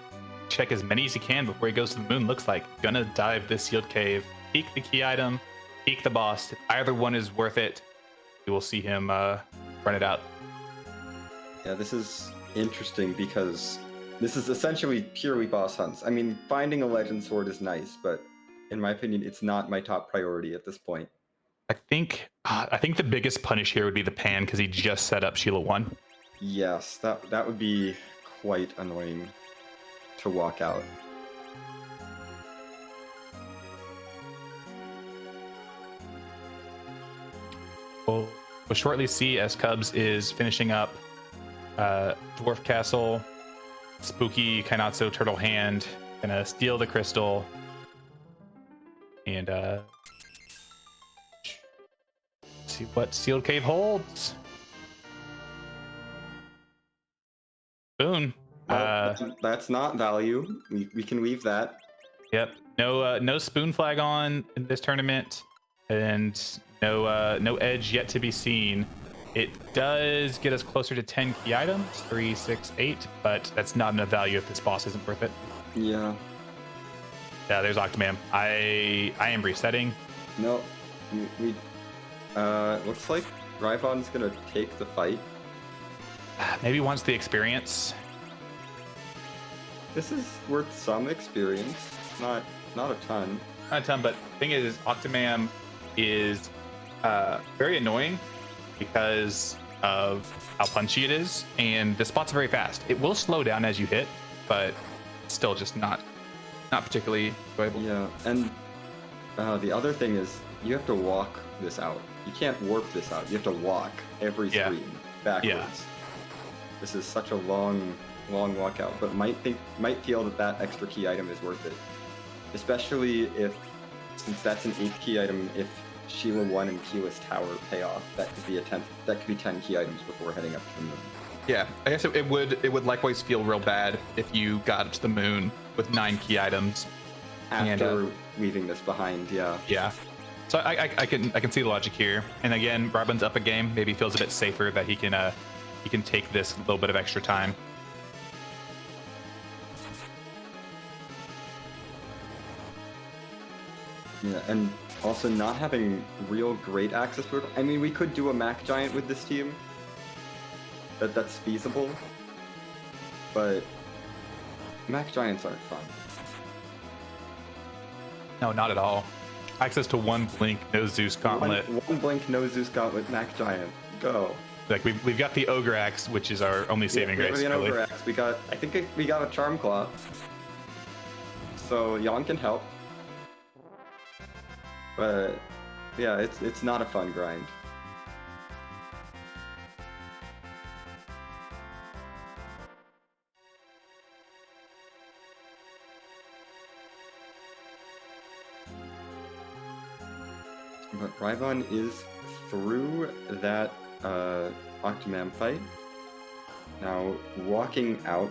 check as many as he can before he goes to the moon. Looks like gonna dive this sealed cave, peek the key item, peek the boss. If either one is worth it, we will see him run it out. Yeah, this is interesting because this is essentially purely boss hunts. I mean, finding a legend sword is nice, but in my opinion, it's not my top priority at this point. I think the biggest punish here would be the pan, because he just set up Sheila 1. Yes, that would be quite annoying to walk out. We'll shortly see as Cubs is finishing up Dwarf Castle. Spooky Kainatsu Turtle Hand gonna steal the crystal and see what sealed cave holds. Boon. That's not value. We can leave that. Yep. No spoon flag on in this tournament, and no edge yet to be seen. It does get us closer to 10 key items, 3, 6, 8, but that's not enough value if this boss isn't worth it. Yeah. Yeah, there's Octomam. I am resetting. No, we looks like rhybon's gonna take the fight. Maybe wants the experience. This is worth some experience. Not a ton. Not a ton, but the thing is, Octomam is very annoying because of how punchy it is, and the spots are very fast. It will slow down as you hit, but still just not particularly enjoyable. Yeah, and the other thing is you have to walk this out. You can't warp this out. You have to walk every screen backwards. Yeah. This is such a long long walkout, but might feel that extra key item is worth it, especially since that's an 8th key item. If Sheila 1 and Keyless Tower pay off, that could be 10 key items before heading up to the moon. Yeah, I guess it would likewise feel real bad if you got to the moon with 9 key items after leaving this behind. Yeah. So I can see the logic here. And again, rhybon's up a game. Maybe feels a bit safer that he can take this little bit of extra time. Yeah, and also not having real great access to it. I mean, we could do a Mac Giant with this team. That's feasible. But Mac Giants aren't fun. No, not at all. Access to 1 blink, no Zeus Gauntlet. One blink, no Zeus Gauntlet, Mac Giant. Go. Like we've got the Ogre Axe, which is our only saving grace. We have an Ogre Axe. I think we got a Charm Claw. So Yon can help. But yeah, it's not a fun grind. But rhybon is through that Octomam fight. Now walking out.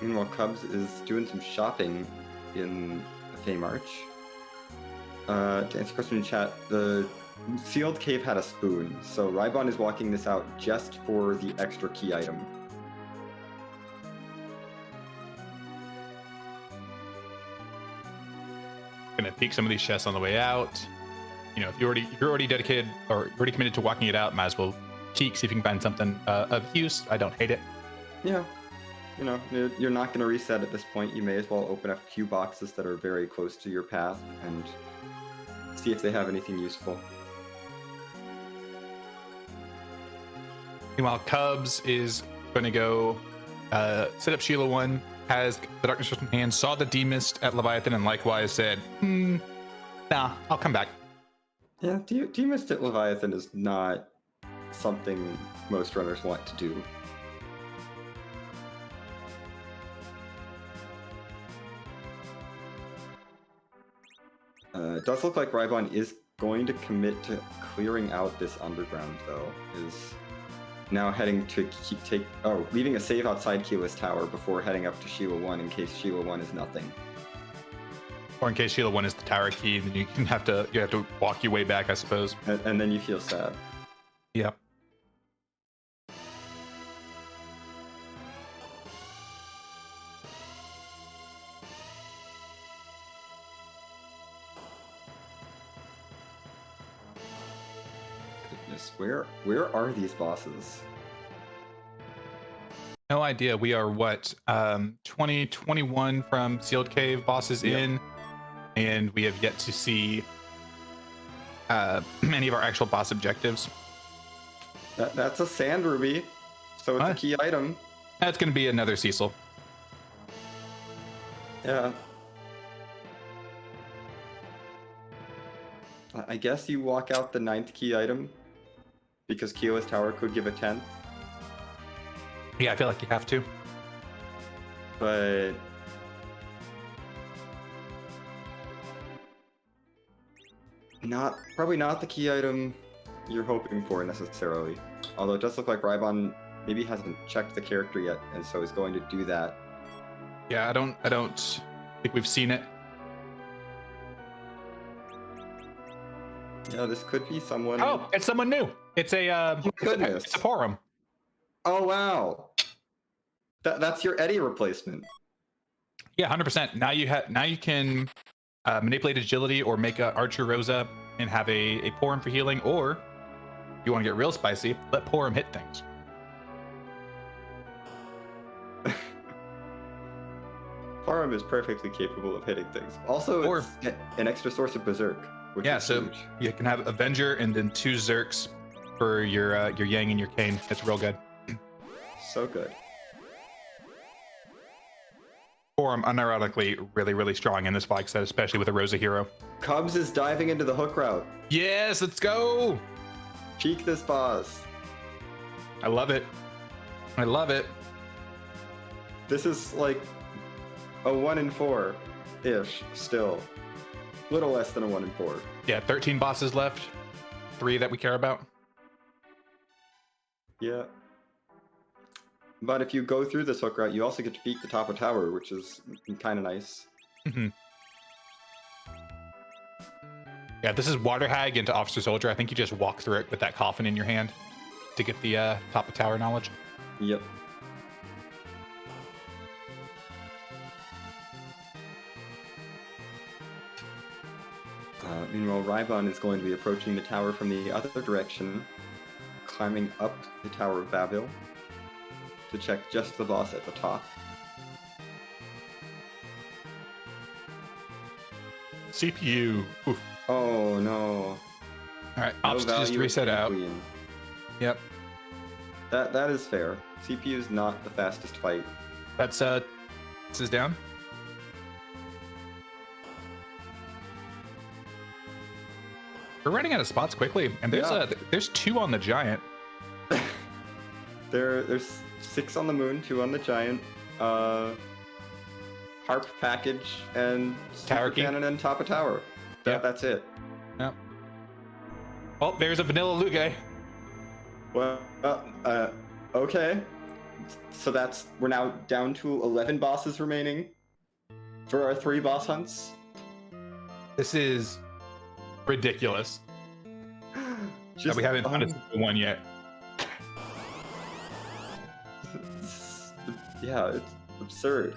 Meanwhile, Cubs is doing some shopping in the Feymarch. To answer the question in chat, the sealed cave had a spoon, so rhybon is walking this out just for the extra key item. Gonna peek some of these chests on the way out. You know, if you're already dedicated or already committed to walking it out, might as well peek, see if you can find something of use. I don't hate it. Yeah. You know, you're not going to reset at this point. You may as well open up a few boxes that are very close to your path and see if they have anything useful. Meanwhile, Cubs is going to go set up Sheila 1, has the Darkness Crystal in hand, saw the Demist at Leviathan, and likewise said, nah, I'll come back. Yeah, Demist at Leviathan is not something most runners want to do. It does look like rhybon is going to commit to clearing out this underground, though. Is now heading to leaving a save outside Keyless Tower before heading up to Sheila 1 in case Sheila 1 is nothing. Or in case Sheila 1 is the tower key, then you have to walk your way back, I suppose. And then you feel sad. Yep. Where are these bosses? No idea. We are 2021 from Sealed Cave bosses in, and we have yet to see any of our actual boss objectives. That's a sand ruby, so it's a key item. That's going to be another Cecil. Yeah. I guess you walk out the 9th key item because Keyless Tower could give a 10th. Yeah, I feel like you have to. But probably not the key item you're hoping for necessarily. Although it does look like rhybon maybe hasn't checked the character yet, and so is going to do that. Yeah, I don't think we've seen it. Yeah, this could be someone. Oh, it's someone new. It's a goodness. It's a Porum. Oh wow, that's your Eddie replacement. Yeah, 100%. Now you can manipulate agility or make a Archer Rosa and have a Porum for healing, or if you want to get real spicy, let Porum hit things. Porum is perfectly capable of hitting things. Also, it's an extra source of Berserk. Yeah, so huge. You can have Avenger and then 2 Zerks for your Yang and your Kane. That's real good. So good. Porum, unironically, really, really strong in this fight set, especially with a Rosa hero. Cubs is diving into the hook route. Yes, let's go! Peek this boss. I love it. I love it. This is like a 1 in 4 ish still. Little less than a 1 in 4. Yeah, 13 bosses left. 3 that we care about. Yeah. But if you go through this hook route, you also get to beat the top of tower, which is kind of nice. Mm-hmm. Yeah, this is Water Hag into Officer Soldier. I think you just walk through it with that coffin in your hand to get the top of tower knowledge. Yep. Meanwhile, rhybon is going to be approaching the tower from the other direction, climbing up the Tower of Babel to check just the boss at the top. CPU. Oof. Oh no. All right, No ops just value reset in out. Queen. Yep. That is fair. CPU is not the fastest fight. That's this is down. We're running out of spots quickly, and there's 2 on the giant. There's 6 on the moon, 2 on the giant, harp package, and Tower super key. cannon and top of tower. Yep. That's it. Yep. Oh, there's a vanilla Luge. Well, okay. So we're now down to 11 bosses remaining for our 3 boss hunts. This is ridiculous. Just, We haven't found a single one yet. Yeah, it's absurd.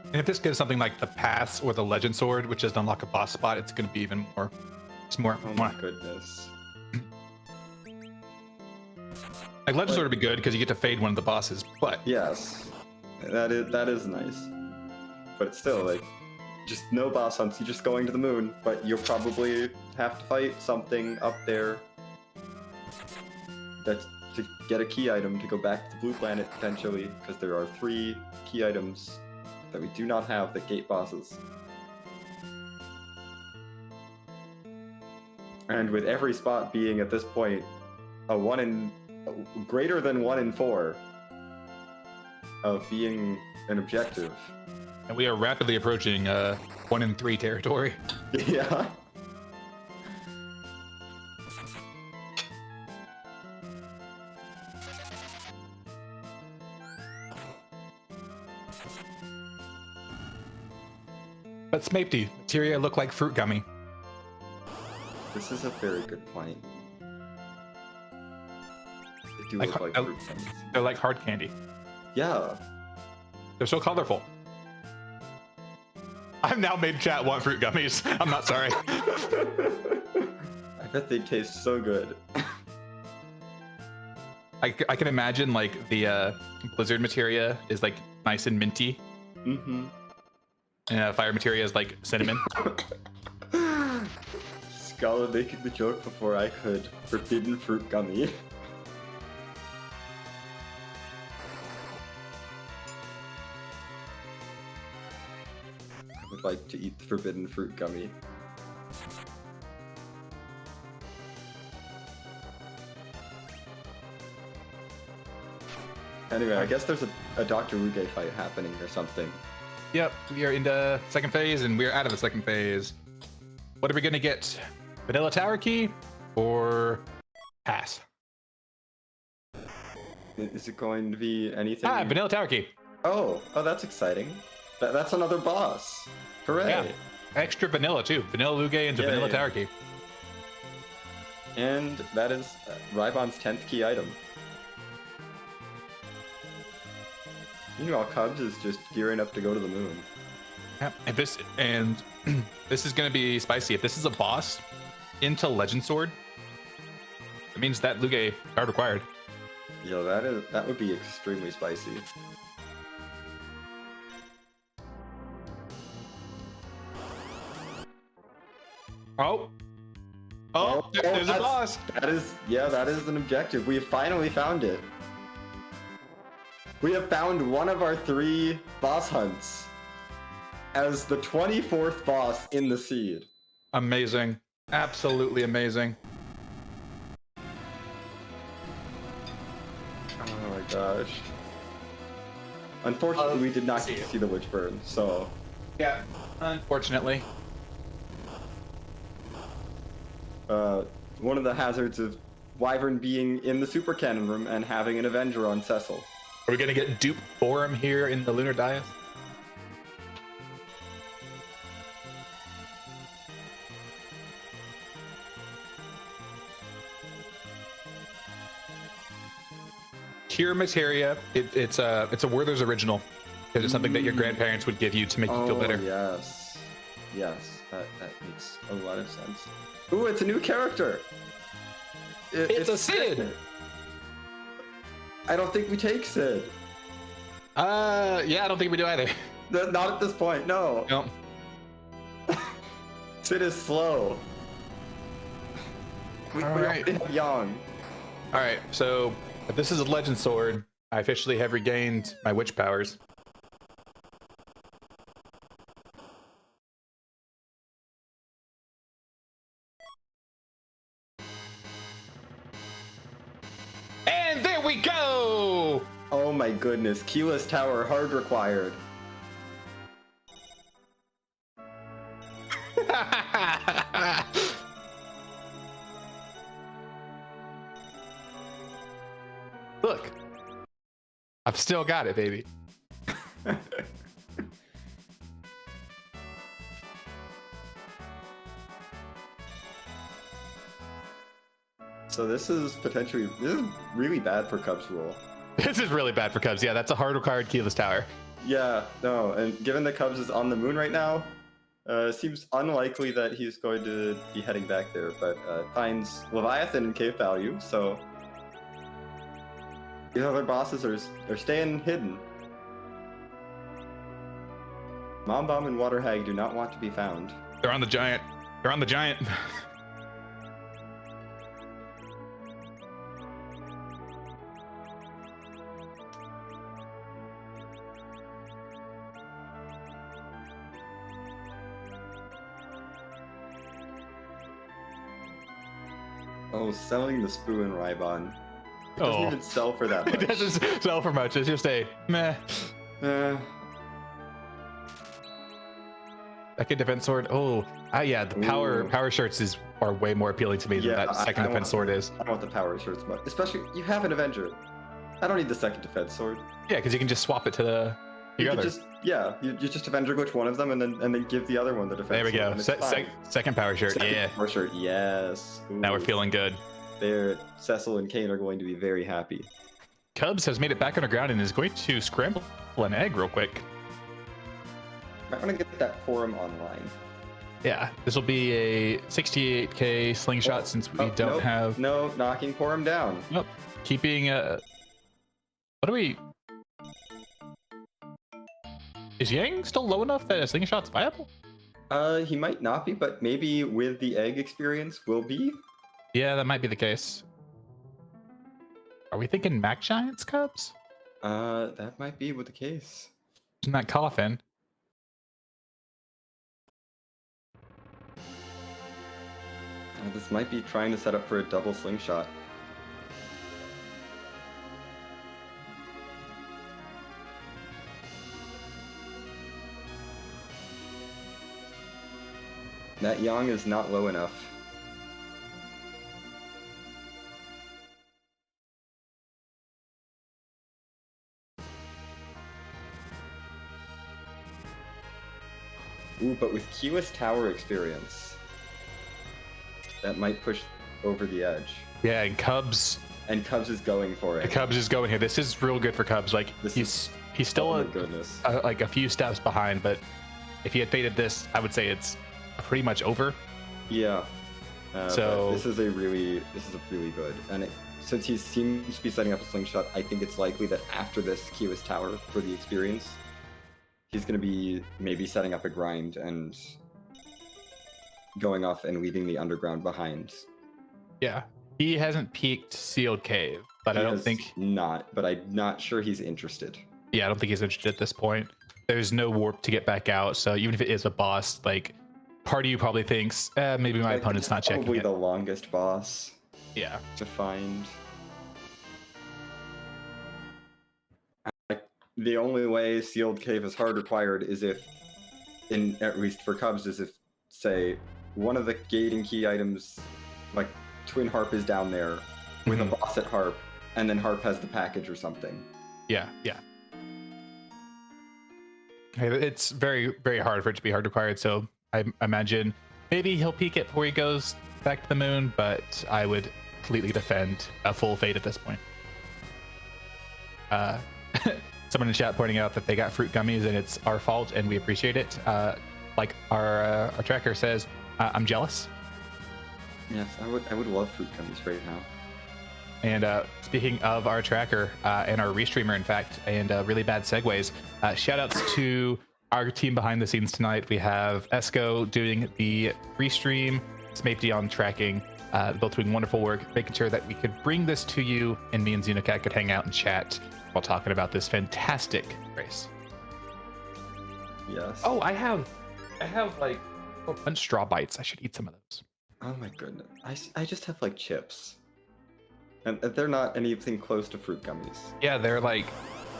And if this gives something like the Pass or the Legend Sword, which doesn't unlock a boss spot, it's going to be even more. It's more. Oh my goodness. Like Legend Sword would be good because you get to fade one of the bosses, but Yes, that is nice. But it's still like just no boss hunts. You're just going to the moon, but you'll probably have to fight something up there. That's to get a key item to go back to the blue planet potentially, because there are 3 key items that we do not have that gate bosses. And with every spot being at this point greater than 1 in 4 of being an objective. and we are rapidly approaching 1 in 3 territory. Yeah. But Smapety, materia look like fruit gummy. This is a very good point. They do look like fruit gummies. They're like hard candy. Yeah. They're so colorful. I've now made chat want fruit gummies. I'm not sorry. I bet they taste so good. I can imagine like the blizzard materia is like nice and minty. Mm-hmm. And fire materia is like cinnamon. Scala making the joke before I could. Forbidden fruit gummy. I would like to eat the forbidden fruit gummy. Anyway, I guess there's a Dr. Ruge fight happening or something. Yep, we are into second phase and we're out of the second phase. What are we gonna get? Vanilla Tower Key or Pass? Is it going to be anything? Vanilla Tower Key. Oh, that's exciting. That's another boss. Hooray! Yeah, extra vanilla too. Vanilla Luge into Vanilla Tower Key. And that is rhybon's 10th key item. Meanwhile, Cubs is just gearing up to go to the moon. Yeah, and this is gonna be spicy. If this is a boss into Legend Sword, it means that Luge card required. Yeah, that would be extremely spicy. There's a boss. That is an objective. We have finally found it. We have found one of our 3 boss hunts as the 24th boss in the seed. Amazing. Absolutely amazing. Oh my gosh. Unfortunately, we did not get to see the witch burn, so... Yeah, unfortunately. One of the hazards of Wyvern being in the super cannon room and having an Avenger on Cecil. Are we gonna get dupe Forum here in the Lunar Dais? Cure Materia, it's a Werther's original. It's something that your grandparents would give you to make you feel better. Yes. Yes, that makes a lot of sense. Ooh, it's a new character! It's a Sid! I don't think we take Sid. Yeah, I don't think we do either. Not at this point, no. No. Sid is slow. We Alright. already have Yang. Alright, so if this is a legend sword, I officially have regained my witch powers. And there we go! Oh my goodness, Keyless Tower hard required. Look, I've still got it, baby. So this is really bad for Cubsrule. This is really bad for Cubs. Yeah, that's a hard required keyless tower. Yeah, no, and given that Cubs is on the moon right now, seems unlikely that he's going to be heading back there, but finds Leviathan in cave value, so these other bosses are staying hidden. Mom Bomb and Water Hag do not want to be found. They're on the giant. They're on the giant. Oh, selling the Spoo and Rhybon. It doesn't Oh. even sell for that much. It doesn't sell for much. It's just a meh. Second defense sword. Oh, yeah. The power shirts are way more appealing to me than that second defense sword is. I want the power shirts much, especially you have an Avenger. I don't need the second defense sword. Yeah, because you can just swap it to the other. You just Avenger glitch one of them and then give the other one the defense. There we go. Sword, Second power shirt. second Yeah. power shirt. Yes. Ooh. Now we're feeling good. There, Cecil and Kane are going to be very happy. Cubs has made it back underground and is going to scramble an egg real quick. I want to get that forum online. Yeah, this will be a 68k slingshot since we don't have. No, knocking Porum down. Nope. Keeping what do we? Is Yang still low enough that a slingshot's viable? He might not be, but maybe with the egg experience will be. Yeah, that might be the case. Are we thinking Mac Giants Cubs? That might be with the case. In that coffin. This might be trying to set up for a double slingshot. That Yang is not low enough. Ooh, but with keyless tower experience, that might push over the edge. Yeah, and Cubs. And Cubs is going for it. Cubs is going here. This is real good for Cubs. Like he's still oh my goodness. like a few steps behind, but if he had faded this, I would say it's pretty much over. Yeah. So this is a really good, and since he seems to be setting up a slingshot, I think it's likely that after this keyless tower for the experience, he's going to be maybe setting up a grind and going off and leaving the underground behind. Yeah, he hasn't peaked sealed cave, but I don't think not. But I'm not sure he's interested. Yeah, I don't think he's interested at this point. There's no warp to get back out, so even if it is a boss, like part of you probably thinks, maybe my Like, opponent's it's not checking probably it. the longest boss Yeah. to find. Like, the only way Sealed Cave is hard required is if, at least for Cubs, is if, say, one of the gating key items, like Twin Harp is down there with a boss at Harp, and then Harp has the package or something. Yeah, yeah. Okay, it's very, very hard for it to be hard required, so I imagine maybe he'll peek it before he goes back to the moon, but I would completely defend a full fate at this point. Someone in chat pointing out that they got fruit gummies and it's our fault and we appreciate it. Like our tracker says, I'm jealous. Yes, I would love fruit gummies right now. And speaking of our tracker and our restreamer, in fact, and really bad segues, shout outs to our team behind the scenes tonight. We have Esco doing the restream, Smapety on tracking, both doing wonderful work, making sure that we could bring this to you, and me and Xenocat could hang out and chat while talking about this fantastic race. Yes. Oh, I have like a bunch of straw bites. I should eat some of those. Oh my goodness. I just have like chips. And they're not anything close to fruit gummies. Yeah, they're like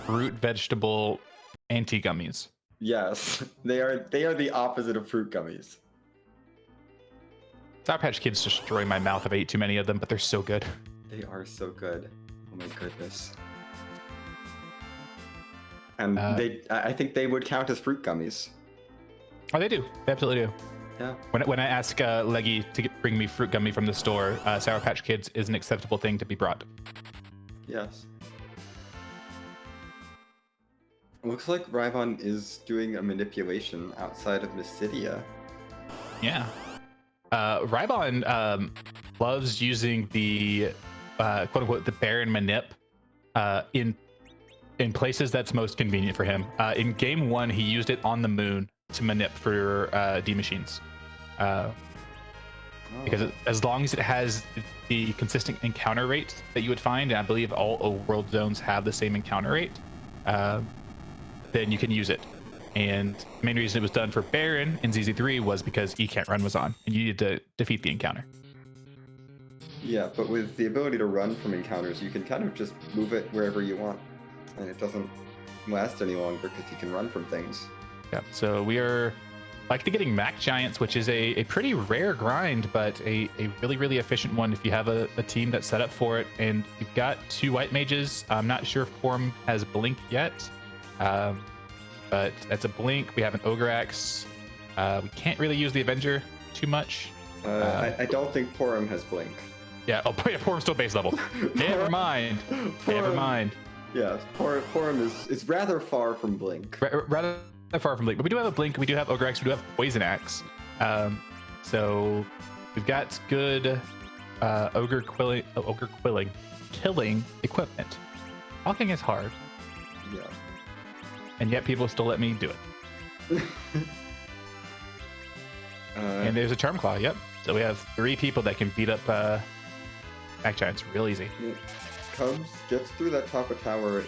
fruit vegetable anti-gummies. Yes, they are the opposite of fruit gummies. Sour Patch Kids destroy my mouth if I eat too many of them, but they're so good. They are so good. Oh my goodness. And I think they would count as fruit gummies. Oh, they do. They absolutely do. Yeah. When I ask Leggy to bring me fruit gummy from the store, Sour Patch Kids is an acceptable thing to be brought. Yes. Looks like rhybon is doing a manipulation outside of Mysidia. Yeah. rhybon loves using the quote unquote the Baron manip in places that's most convenient for him. In game 1, he used it on the moon to manip for D machines. Because as long as it has the consistent encounter rate that you would find, and I believe all world zones have the same encounter rate, then you can use it. And the main reason it was done for Baron in ZZ3 was because E Can't Run was on, and you needed to defeat the encounter. Yeah, but with the ability to run from encounters, you can kind of just move it wherever you want, and it doesn't last any longer because you can run from things. Yeah, so we are like to getting Mac Giants, which is a pretty rare grind, but a really, really efficient one if you have a team that's set up for it. And you've got 2 white mages. I'm not sure if Quorum has Blink yet, but that's a Blink. We have an Ogre Axe. We can't really use the Avenger too much. I don't think Porum has Blink. Yeah, oh, yeah, Porum's still base level. Never mind. Never mind. Yes, Porum is rather far from Blink. Rather far from Blink, but we do have a Blink. We do have Ogre Axe. We do have Poison Axe. So we've got good ogre killing equipment. Walking is hard, Yeah. and yet people still let me do it. And there's a Charm Claw. Yep. So we have 3 people that can beat up Mac Giants real easy. Cubs gets through that top of tower.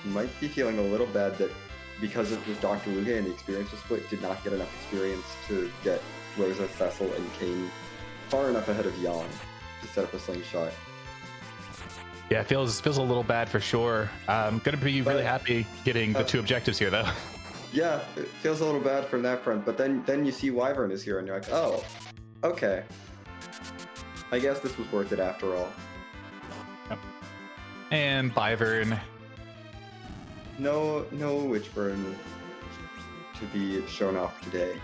Might be feeling a little bad that because it was Dr. Luge and the experience was split, did not get enough experience to get Rosa, Cecil, and Kane far enough ahead of Jan to set up a slingshot. Yeah, it feels a little bad for sure. I'm gonna be really happy getting the 2 objectives here, though. Yeah, it feels a little bad from that front, but then you see Wyvern is here and you're like, oh, okay. I guess this was worth it after all. Yep. And Wyvern. No Witchburn to be shown off today.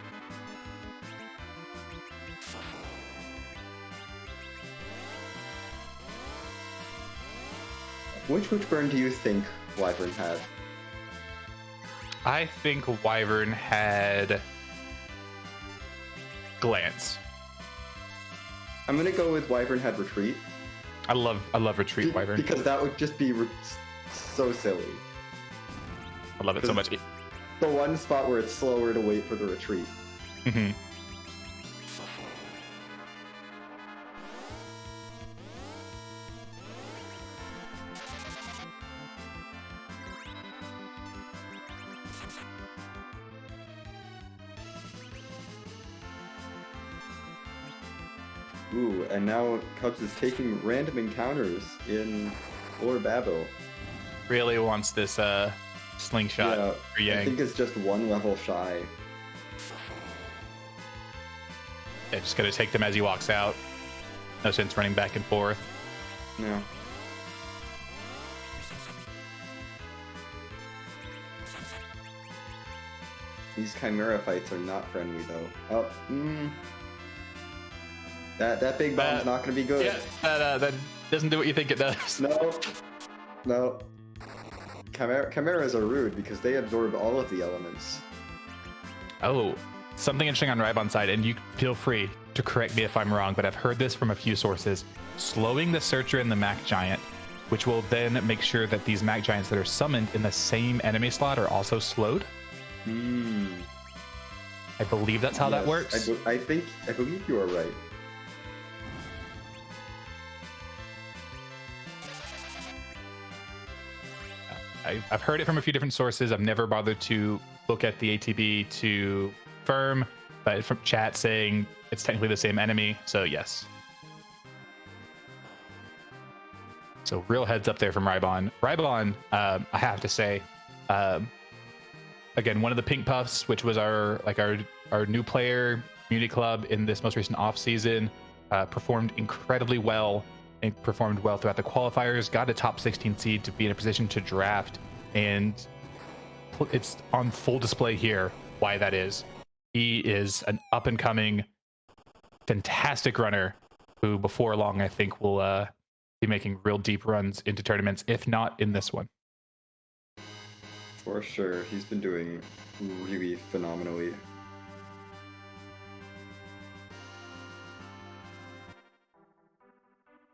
Which Witchburn do you think Wyvern had? I think Wyvern had Glance. I'm gonna go with Wyvern had Retreat. I love Retreat Wyvern. Because that would just be so silly. I love it so much. The one spot where it's slower to wait for the retreat. Mm-hmm. Ooh, and now Cubs is taking random encounters in Lord Babel. Really wants this slingshot Yeah, for Yang. I think it's just one level shy. Yeah, just gonna take them as he walks out. No sense running back and forth. Yeah. These Chimera fights are not friendly though. Oh, That big bomb's not gonna be good. Yeah, that doesn't do what you think it does. No. Chimeras are rude because they absorb all of the elements. Oh, something interesting on rhybon's side, and you feel free to correct me if I'm wrong, but I've heard this from a few sources. Slowing the Searcher and the Mac Giant, which will then make sure that these Mac Giants that are summoned in the same enemy slot are also slowed. I believe that's how that works. I believe you are right. I've heard it from a few different sources. I've never bothered to look at the ATB to confirm, but from chat saying it's technically the same enemy, so yes. So real heads up there from rhybon. Rhybon, I have to say, again, one of the pink puffs, which was our new player community club in this most recent off season, performed incredibly well and performed well throughout the qualifiers, got a top 16 seed to be in a position to draft, and it's on full display here why that is. He is an up and coming fantastic runner who before long I think will be making real deep runs into tournaments, if not in this one. For sure, he's been doing really phenomenally.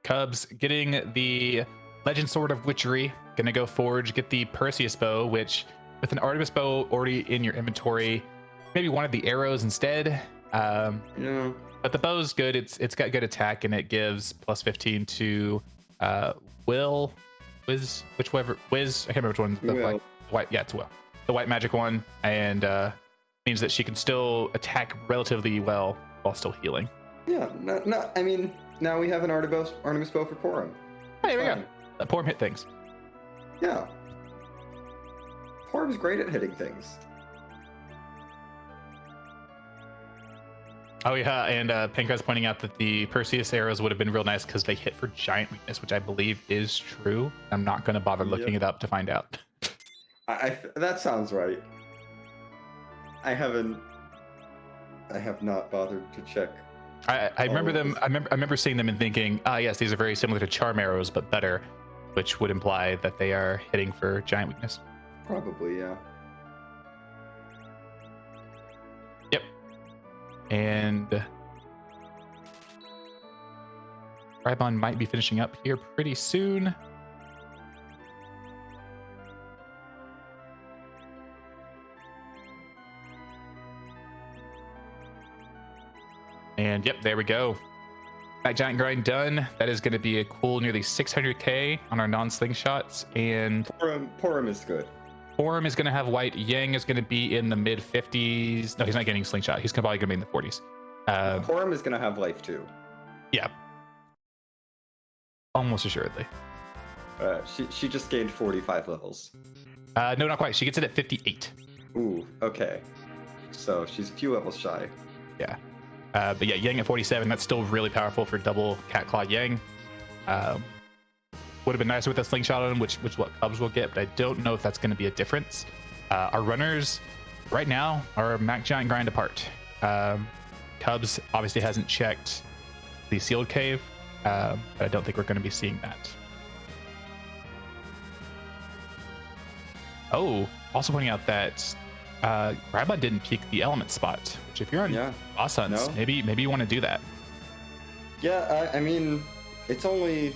Cubs getting the Legend Sword of Witchery, gonna go forge, get the Perseus bow, which with an Artemis bow already in your inventory, maybe one of the arrows instead. Yeah. But the bow's good. It's got good attack and it gives plus 15 to Wiz. I can't remember which one. The white, yeah, it's Will. The white magic one, and means that she can still attack relatively well while still healing. Yeah. No. I mean, now we have an Artemis bow for Porum. Hey, there we go. Let Porum hit things. Yeah. Porum's great at hitting things. Oh yeah, and Pankra's pointing out that the Perseus arrows would have been real nice because they hit for giant weakness, which I believe is true. I'm not going to bother looking it up to find out. That sounds right. I have not bothered to check. I remember them. I remember seeing them and thinking, yes, these are very similar to charm arrows, but better, which would imply that they are hitting for giant weakness. Probably, yeah. Yep. And rhybon might be finishing up here pretty soon. And yep, there we go. That giant grind done. That is going to be a cool nearly 600k on our non-slingshots. And Porum is good. Porum is going to have white. Yang is going to be in the mid 50s. No, he's not getting slingshot. He's probably going to be in the 40s. Porum is going to have life too. Yeah. Almost assuredly. She just gained 45 levels. No, not quite. She gets it at 58. Ooh, okay. So she's a few levels shy. Yeah. But yeah, Yang at 47, that's still really powerful for double Cat Claw Yang. Would have been nicer with a slingshot on him, which what Cubs will get, but I don't know if that's going to be a difference. Our runners right now are Mac Giant grind apart. Cubs obviously hasn't checked the sealed cave, but I don't think we're going to be seeing that. Oh, also pointing out that rhybon didn't peek the element spot, which if you're on boss hunts, maybe you want to do that. Yeah, I mean, it's only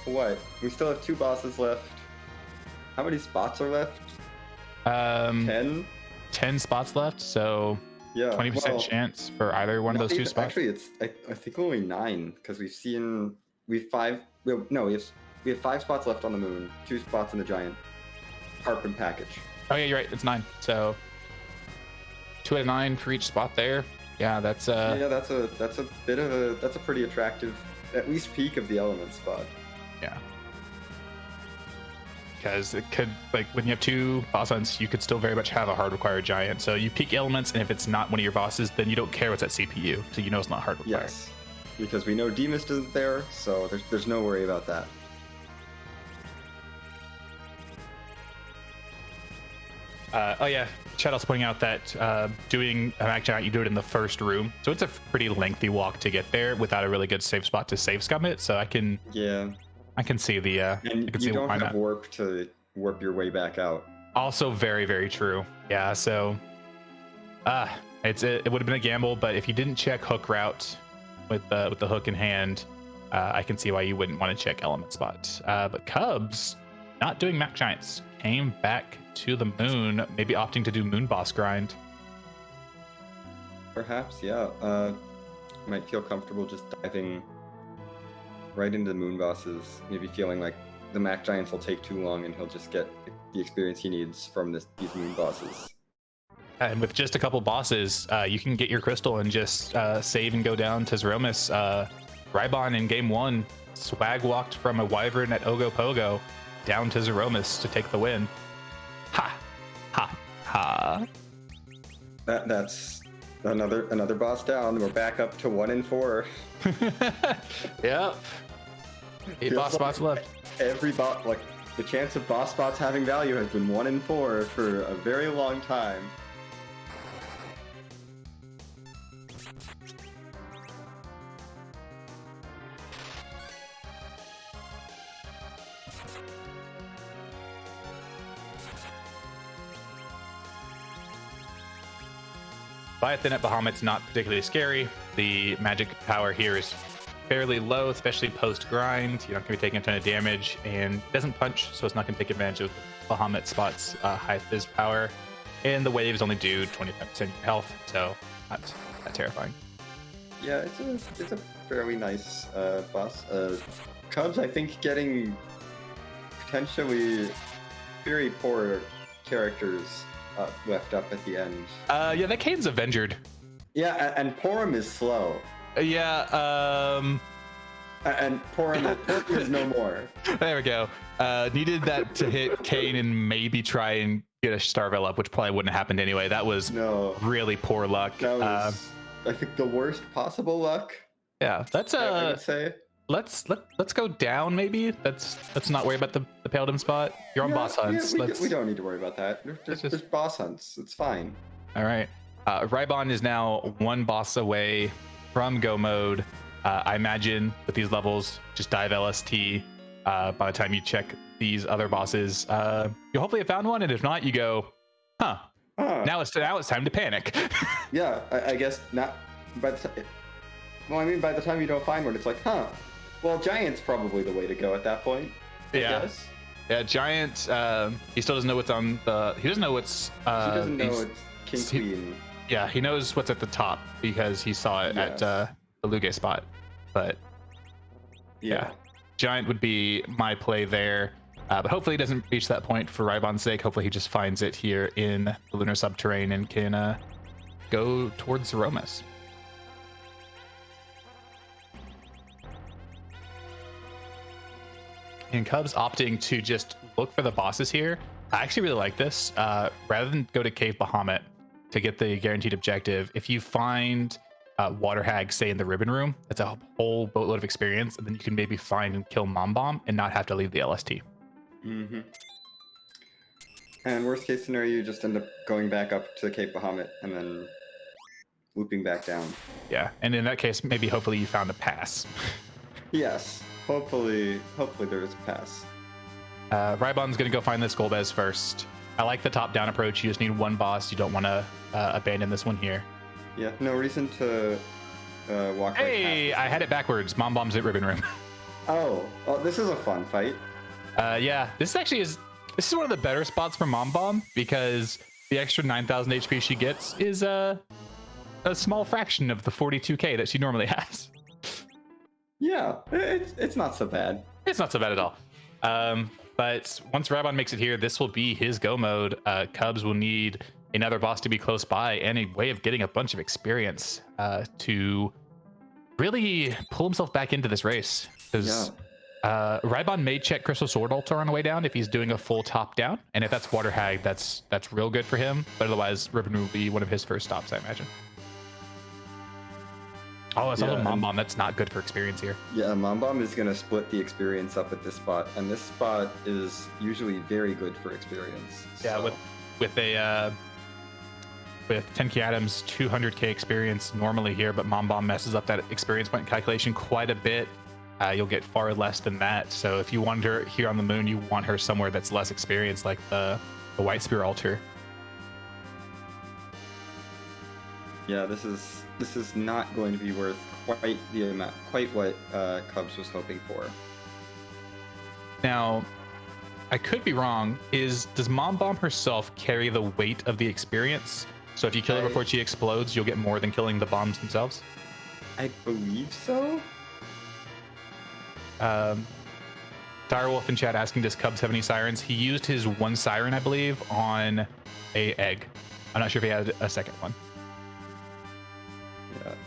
what? We still have 2 bosses left. How many spots are left? 10? 10 spots left, so yeah, 20% chance for either one of those 2 spots. Actually, it's I think only 9 because we have 5 spots left on the moon, 2 spots in the giant harp and package. Oh yeah, you're right. It's 9. So 2 out of 9 for each spot there. Yeah, that's Yeah, that's a pretty attractive, at least peak of the element spot. yeah. Because it could, like, when you have two boss hunts, you could still very much have a hard required giant. So you peak elements, and if it's not one of your bosses, then you don't care what's at CPU, so you know it's not hard required. Yes, because we know Demus isn't there, so there's no worry about that. Oh yeah, Chad also pointing out that doing a Mac Giant, you do it in the first room, so it's a pretty lengthy walk to get there without a really good safe spot to save scum it. So I can see the and I can you see don't why have not. warp to warp your way back out. Also very, very true. Yeah, so it would have been a gamble, but if you didn't check hook route with the hook in hand, I can see why you wouldn't want to check element spot. But Cubs, not doing Mac Giants, came back to the moon, maybe opting to do moon boss grind. Perhaps, yeah. Might feel comfortable just diving right into the moon bosses, maybe feeling like the Mac Giants will take too long and he'll just get the experience he needs from these moon bosses. And with just a couple bosses, you can get your crystal and just save and go down to Zemus. rhybon in game 1 swag walked from a wyvern at Ogopogo down to Zemus to take the win. Ha! Ha! Ha! That's another boss down. We're back up to 1 and 4. Yep. 8 boss spots left. Every bot, like the chance of boss spots having value has been 1 and 4 for a very long time. Leviathan at Bahamut's not particularly scary. The magic power here is fairly low, especially post-grind. You're not going to be taking a ton of damage, and it doesn't punch, so it's not going to take advantage of Bahamut spot's high fizz power. And the waves only do 25% of your health, so not terrifying. Yeah, it's a fairly nice boss. Cubs, I think, getting potentially very poor characters left up at the end. Yeah, that Kane's Avengered. Yeah, and Porum is slow. Yeah, And Porum is no more. there we go. Needed that to hit Kane and maybe try and get a Starvel up, which probably wouldn't have happened anyway. That was really poor luck. That was, I think, the worst possible luck. Yeah, that's I would say. Let's go down maybe. Let's not worry about the Paladin spot. You're on boss hunts. We don't need to worry about that. There's boss hunts. It's fine. All right. rhybon is now 1 boss away from go mode. I imagine with these levels, just dive LST. By the time you check these other bosses, you'll hopefully have found one, and if not, you go, huh? Now it's time to panic. Yeah, I guess not. By the time, well, I mean, by the time you don't find one, it's like, huh? Well, Giant's probably the way to go at that point. I guess. Yeah, Giant. He still doesn't know what's on the. He doesn't know what's. He doesn't know it's King Queen. Yeah, he knows what's at the top because he saw it at the Luge spot. But yeah, Giant would be my play there. But hopefully he doesn't reach that point for rhybon's sake. Hopefully he just finds it here in the lunar subterrane and can go towards Zemus. And Cubs opting to just look for the bosses here. I actually really like this. Rather than go to Cave Bahamut to get the guaranteed objective, if you find Water Hag, say in the Ribbon Room, that's a whole boatload of experience, and then you can maybe find and kill Mom Bomb and not have to leave the LST. Mm-hmm. And worst case scenario, you just end up going back up to Cape Bahamut and then looping back down. Yeah, and in that case, maybe hopefully you found a pass. Yes, hopefully there is a pass. rhybon's gonna go find this Golbez first. I like the top-down approach. You just need 1 boss. You don't want to abandon this one here. Yeah, no reason to walk. Hey, I had it backwards. Mom Bomb's at Ribbon Room. Oh, this is a fun fight. Yeah, this is one of the better spots for Mom Bomb because the extra 9,000 HP she gets is a small fraction of the 42k that she normally has. Yeah, it's not so bad. It's not so bad at all. But once rhybon makes it here, this will be his go mode. Cubs will need another boss to be close by, and a way of getting a bunch of experience to really pull himself back into this race. Because rhybon may check Crystal Sword Altar on the way down if he's doing a full top down, and if that's Water Hag, that's real good for him. But otherwise, Ribbon will be one of his first stops, I imagine. Oh, it's also Mom Bomb. That's not good for experience here. Yeah, Mom Bomb is going to split the experience up at this spot, and this spot is usually very good for experience. Yeah, so. with 10k items, 200k experience normally here, but Mom Bomb messes up that experience point calculation quite a bit. You'll get far less than that. So if you want her here on the moon, you want her somewhere that's less experienced, like the White Spear Altar. Yeah, this is not going to be worth quite the amount, quite what Cubs was hoping for. Now, I could be wrong. Does Mom Bomb herself carry the weight of the experience? So if you kill her before she explodes, you'll get more than killing the bombs themselves? I believe so. Direwolf in chat asking, does Cubs have any sirens? He used his one siren, I believe, on a egg. I'm not sure if he had a second one.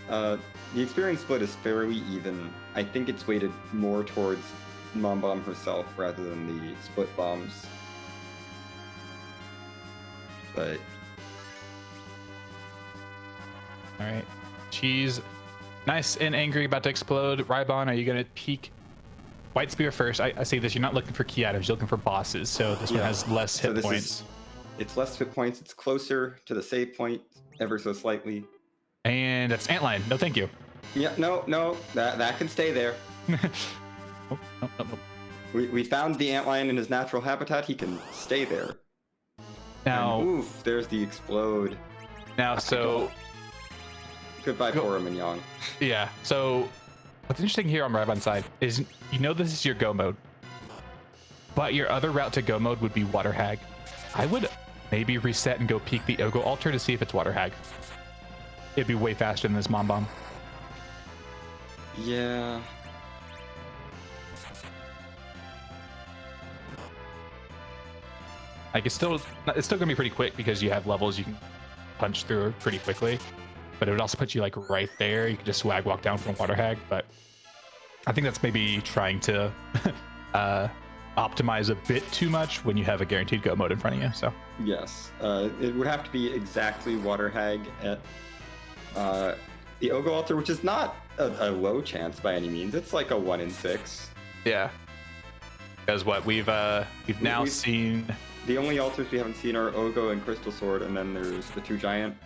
Yeah. The experience split is fairly even. I think it's weighted more towards Mom Bomb herself rather than the split bombs. But all right, she's nice and angry, about to explode. rhybon, are you gonna peek White Spear first? I say this, you're not looking for key items, you're looking for bosses, so this one has less hit points. It's less hit points, it's closer to the save point ever so slightly. And that's Antline. No, thank you. Yeah, no, that can stay there. Oh, no. We found the antlion in his natural habitat. He can stay there. Now, and oof, there's the explode. Now, so goodbye, poor Mignon. Yeah. So what's interesting here on rhybon's side is this is your go mode, but your other route to go mode would be Water Hag. I would maybe reset and go peek the Ogo Altar to see if it's Water Hag. It'd be way faster than this Mom Bomb. Yeah. Like it's still gonna be pretty quick because you have levels you can punch through pretty quickly, but it would also put you like right there. You could just swag walk down from Water Hag, but I think that's maybe trying to optimize a bit too much when you have a guaranteed go mode in front of you. So yes, it would have to be exactly Water Hag at the Ogo Altar, which is not a low chance by any means. It's like a 1 in 6. Yeah. Because what we've now seen. The only altars we haven't seen are Ogo and Crystal Sword, and then there's the 2 giant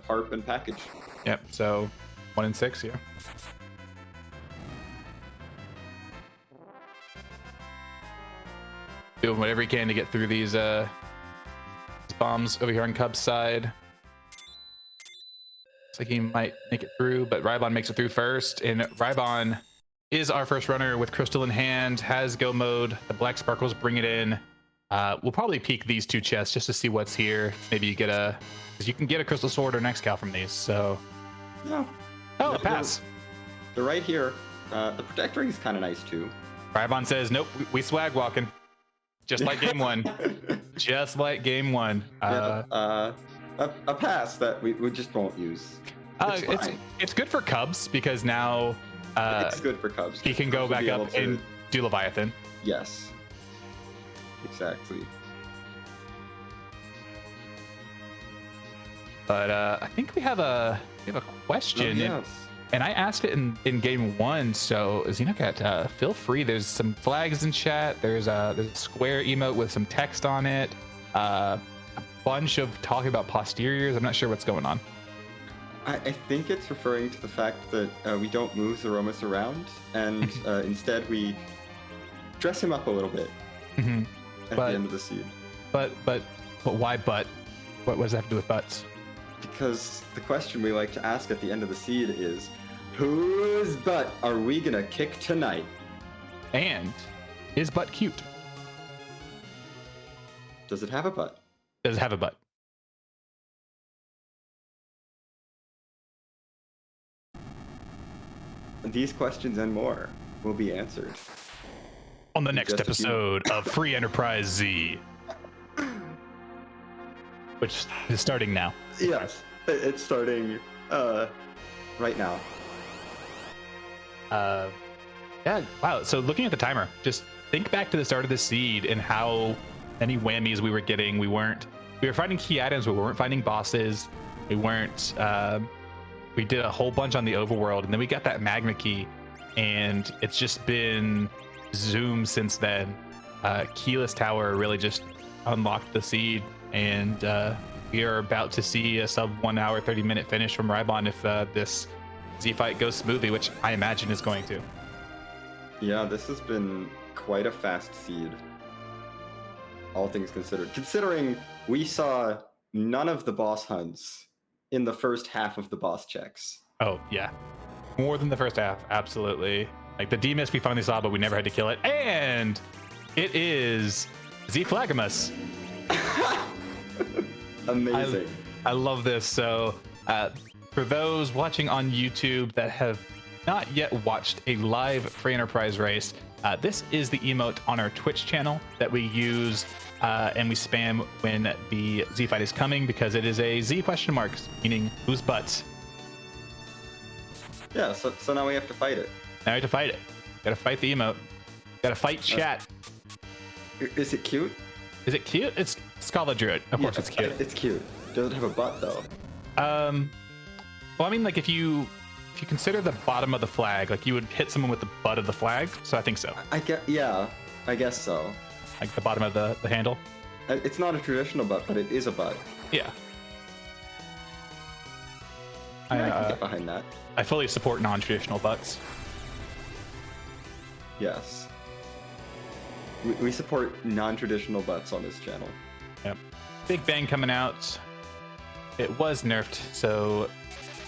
harp and package. Yep. So 1 in 6. Yeah. Doing whatever he can to get through these bombs over here on Cub's side. Looks like he might make it through, but rhybon makes it through first, and rhybon is our first runner with crystal in hand, has go mode. The black sparkles bring it in. We'll probably peek these 2 chests just to see what's here. Maybe you get because you can get a crystal sword or an X-Cal from these. So no. Oh, a pass. They're right here. The protect ring is kind of nice too. rhybon says, nope, we swag walking. Just like game 1. Just like game 1. A pass that we just won't use. It's good for Cubs because now it's good for Cubs. He can go back up and do Leviathan. Yes. Exactly. But I think we have a question. Oh, yes. And I asked it in game 1, so Xenocat, feel free. There's some flags in chat. There's a square emote with some text on it. A bunch of talking about posteriors. I'm not sure what's going on. I think it's referring to the fact that we don't move Zeromus around, and instead we dress him up a little bit at the end of the seed. But why butt? What does that have to do with butts? Because the question we like to ask at the end of the seed is, whose butt are we gonna kick tonight? And is butt cute? Does it have a butt? Does it have a butt? These questions and more will be answered on the next episode of Free Enterprise Z. which is starting now. Yes, it's starting right now. Yeah, wow. So looking at the timer, just think back to the start of the seed and how many whammies we were getting. We were finding key items, but we weren't finding bosses. We weren't, we did a whole bunch on the overworld, and then we got that magma key, and it's just been zoom since then. Keyless Tower really just unlocked the seed, and we are about to see a sub 1 hour 30-minute finish from rhybon if this Z fight goes smoothly, which I imagine is going to. Yeah, this has been quite a fast seed, all things considered. Considering we saw none of the boss hunts in the first half of the boss checks. Oh, yeah. More than the first half, absolutely. Like the D-Mist we finally saw, but we never had to kill it. And it is Z-Flagamus. Amazing. I love this. So for those watching on YouTube that have not yet watched a live free enterprise race, this is the emote on our Twitch channel that we use and we spam when the Z fight is coming, because it is a Z question marks, meaning whose butts. Yeah, so now we have to fight it. Now we have to fight it. Gotta fight the emote. Gotta fight chat. Is it cute? Is it cute? It's Scala Druid. Of course it's cute. It's cute. Does it have a butt though? Well, I mean, like if you consider the bottom of the flag, like you would hit someone with the butt of the flag. So I think so. I guess so. Like the bottom of the handle. It's not a traditional butt, but it is a butt. Yeah. I can get behind that. I fully support non-traditional butts. Yes. We support non-traditional butts on this channel. Yep. Big Bang coming out. It was nerfed, so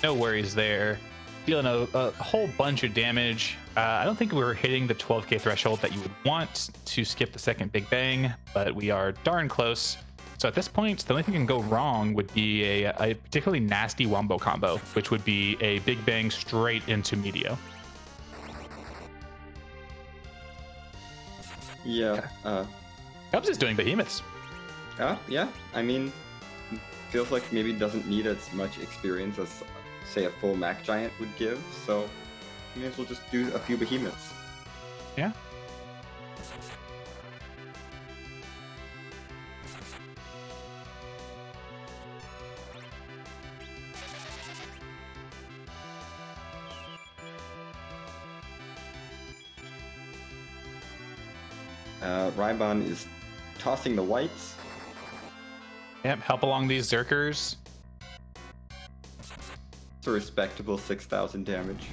no worries there. Dealing a whole bunch of damage. I don't think we were hitting the 12k threshold that you would want to skip the second Big Bang, but we are darn close. So at this point, the only thing that can go wrong would be a particularly nasty wombo combo, which would be a Big Bang straight into Meteor. Yeah. Cubs is doing behemoths. Yeah. I mean, feels like maybe doesn't need as much experience as, say, a full Mac Giant would give. So, we may as well just do a few behemoths. Yeah. rhybon is tossing the whites. Yep, help along these Zerkers. It's a respectable 6,000 damage.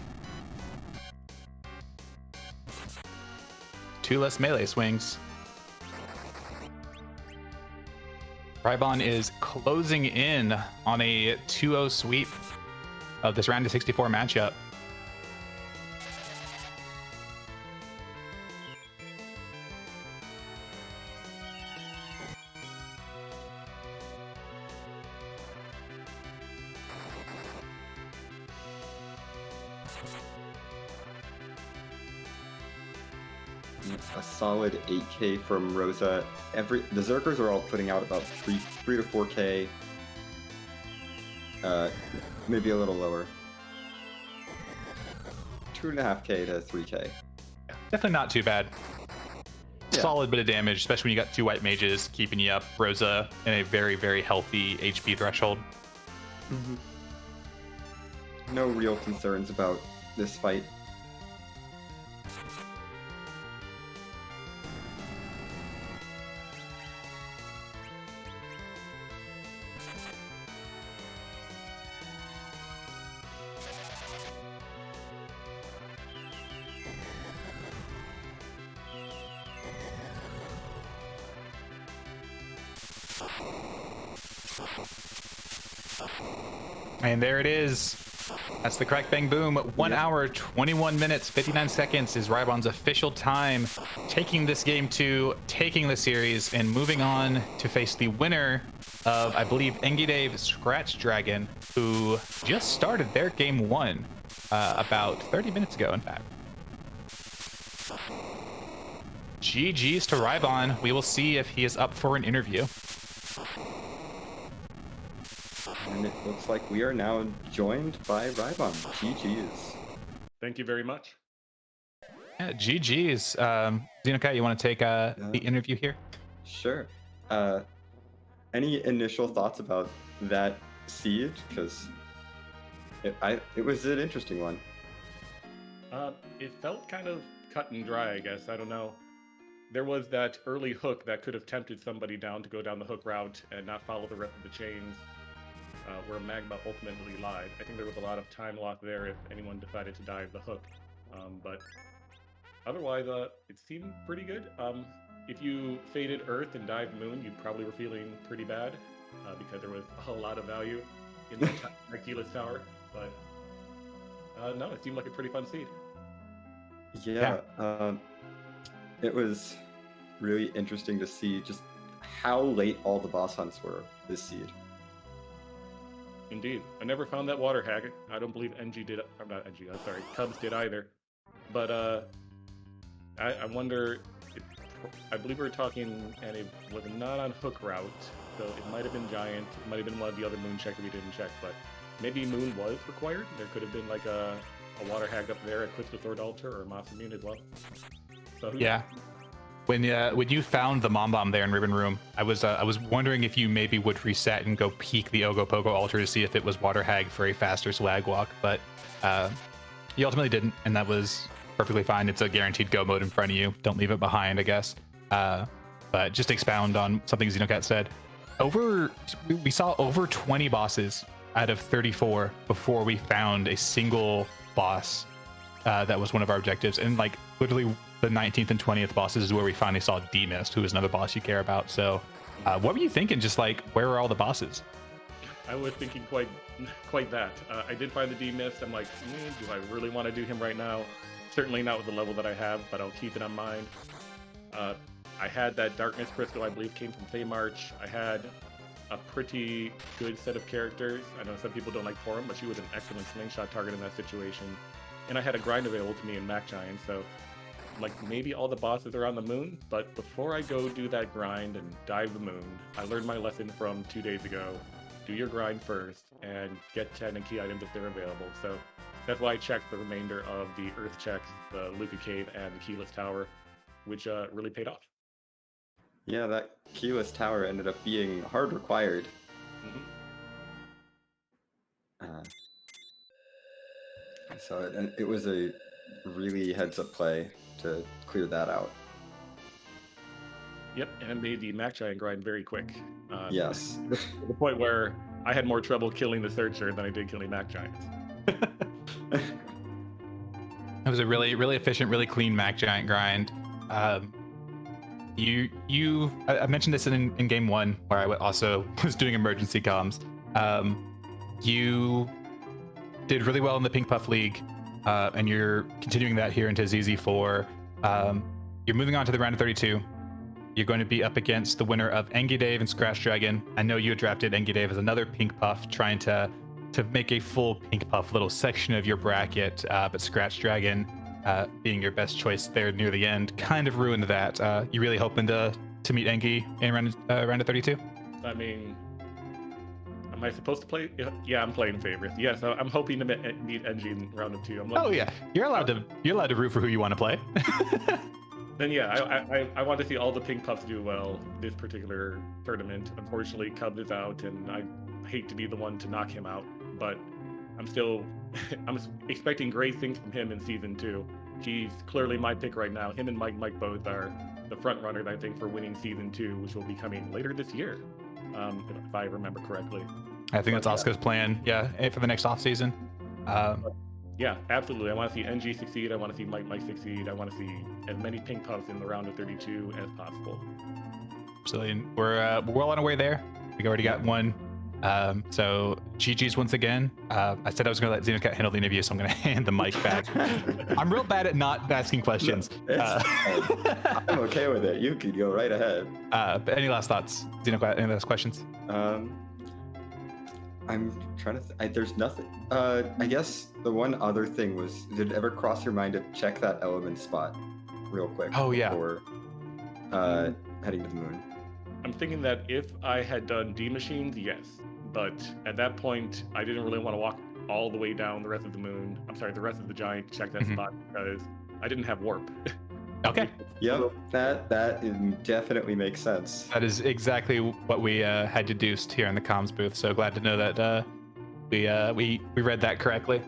2 less melee swings. rhybon is closing in on a 2-0 sweep of this round of 64 matchup. A solid 8k from Rosa. The Zerkers are all putting out about 3 to 4k. Maybe a little lower. 2.5k to 3k. Definitely not too bad. Yeah. Solid bit of damage, especially when you got 2 white mages keeping you up. Rosa in a very, very healthy HP threshold. No real concerns about this fight. And there it is. That's the crack bang boom. 1 hour, 21 minutes, 59 seconds is rhybon's official time. Taking this game to, taking the series, and moving on to face the winner of, I believe, Engidave Scratch Dragon, who just started their game 1 about 30 minutes ago, in fact. GG's to rhybon. We will see if he is up for an interview. And it looks like we are now joined by rhybon. GG's. Thank you very much. Yeah, GG's. Xenocat, you want to take the interview here? Sure. Any initial thoughts about that seed? Because it was an interesting one. It felt kind of cut and dry, I guess. I don't know. There was that early hook that could have tempted somebody down to go down the hook route and not follow the rest of the chains, where Magma ultimately lied. I think there was a lot of time lost there if anyone decided to dive the hook. But otherwise, it seemed pretty good. If you faded Earth and dived Moon, you probably were feeling pretty bad, because there was a lot of value in that Keyless Tower. But no, it seemed like a pretty fun seed. Yeah. It was really interesting to see just how late all the boss hunts were this seed. Indeed. I never found that water hag. I don't believe NG did. I'm not NG, I'm sorry. Cubs did either. But I wonder. I believe we were talking, and it was not on hook route, so it might have been Giant. It might have been one of the other Moon checks we didn't check, but maybe Moon was required. There could have been like a water hag up there, a Crystal Sword Altar, or Masamune as well. So yeah. When you found the Mom Bomb there in Ribbon Room, I was wondering if you maybe would reset and go peek the Ogopogo altar to see if it was Water Hag for a faster swag walk, but you ultimately didn't, and that was perfectly fine. It's a guaranteed go mode in front of you. Don't leave it behind, I guess. But just expound on something Xenocat said. We saw over 20 bosses out of 34 before we found a single boss that was one of our objectives, and like literally the 19th and 20th bosses is where we finally saw D-Mist, who is another boss you care about. So what were you thinking? Just like, where are all the bosses? I was thinking quite that. I did find the D-Mist. I'm like, do I really want to do him right now? Certainly not with the level that I have, but I'll keep it on mind. I had that Darkness Crystal, I believe, came from Feymarch. I had a pretty good set of characters. I know some people don't like Porum, but she was an excellent slingshot target in that situation. And I had a grind available to me in Mac Giant, so like maybe all the bosses are on the Moon, but before I go do that grind and dive the Moon, I learned my lesson from 2 days ago. Do your grind first and get 10 and key items if they're available. So that's why I checked the remainder of the Earth checks, the Luca Cave and the Keyless Tower, which really paid off. Yeah, that Keyless Tower ended up being hard required. So it was a really heads-up play to clear that out. Yep, and it made the Mac Giant grind very quick. Yes. To the point where I had more trouble killing the Searcher than I did killing Mac Giants. It was a really, really efficient, really clean Mac Giant grind. I mentioned this in game one, where I also was doing emergency comms. You did really well in the Pink Puff League, and you're continuing that here into ZZ4. You're moving on to the round of 32. You're going to be up against the winner of Engidave and Scratch Dragon. I know you had drafted Engidave as another Pink Puff, trying to make a full Pink Puff little section of your bracket, but Scratch Dragon being your best choice there near the end kind of ruined that. You really hoping to meet Engi in round of 32? I mean, am I supposed to play? Yeah, I'm playing favorites. Yes, I'm hoping to meet Engi in round of 2. Oh yeah, you're allowed to root for who you want to play. Then yeah, I want to see all the Pink Puffs do well this particular tournament. Unfortunately, Cubs is out, and I hate to be the one to knock him out, but I'm expecting great things from him in Season 2. He's clearly my pick right now. Him and Mike both are the front runners, I think, for winning Season 2, which will be coming later this year, if I remember correctly. I think that's Oscar's plan, yeah, for the next off season. Yeah, absolutely. I want to see NG succeed. I want to see Mike succeed. I want to see as many Pink Puffs in the round of 32 as possible. Absolutely. We're well on our way there. We already got one. So GG's once again. I said I was going to let Xenocat handle the interview, so I'm going to hand the mic back. I'm real bad at not asking questions. I'm okay with it. You could go right ahead. But any last thoughts, Xenocat? Any last questions? I'm trying to there's nothing. I guess the one other thing was, did it ever cross your mind to check that element spot real quick? Oh, yeah. Before heading to the Moon? I'm thinking that if I had done D machines, yes. but at that point, I didn't really want to walk all the way down the rest of the moon. I'm sorry, the rest of the giant to check that spot because I didn't have warp. Okay. Yep, that definitely makes sense. That is exactly what we had deduced here in the comms booth. So glad to know that we read that correctly.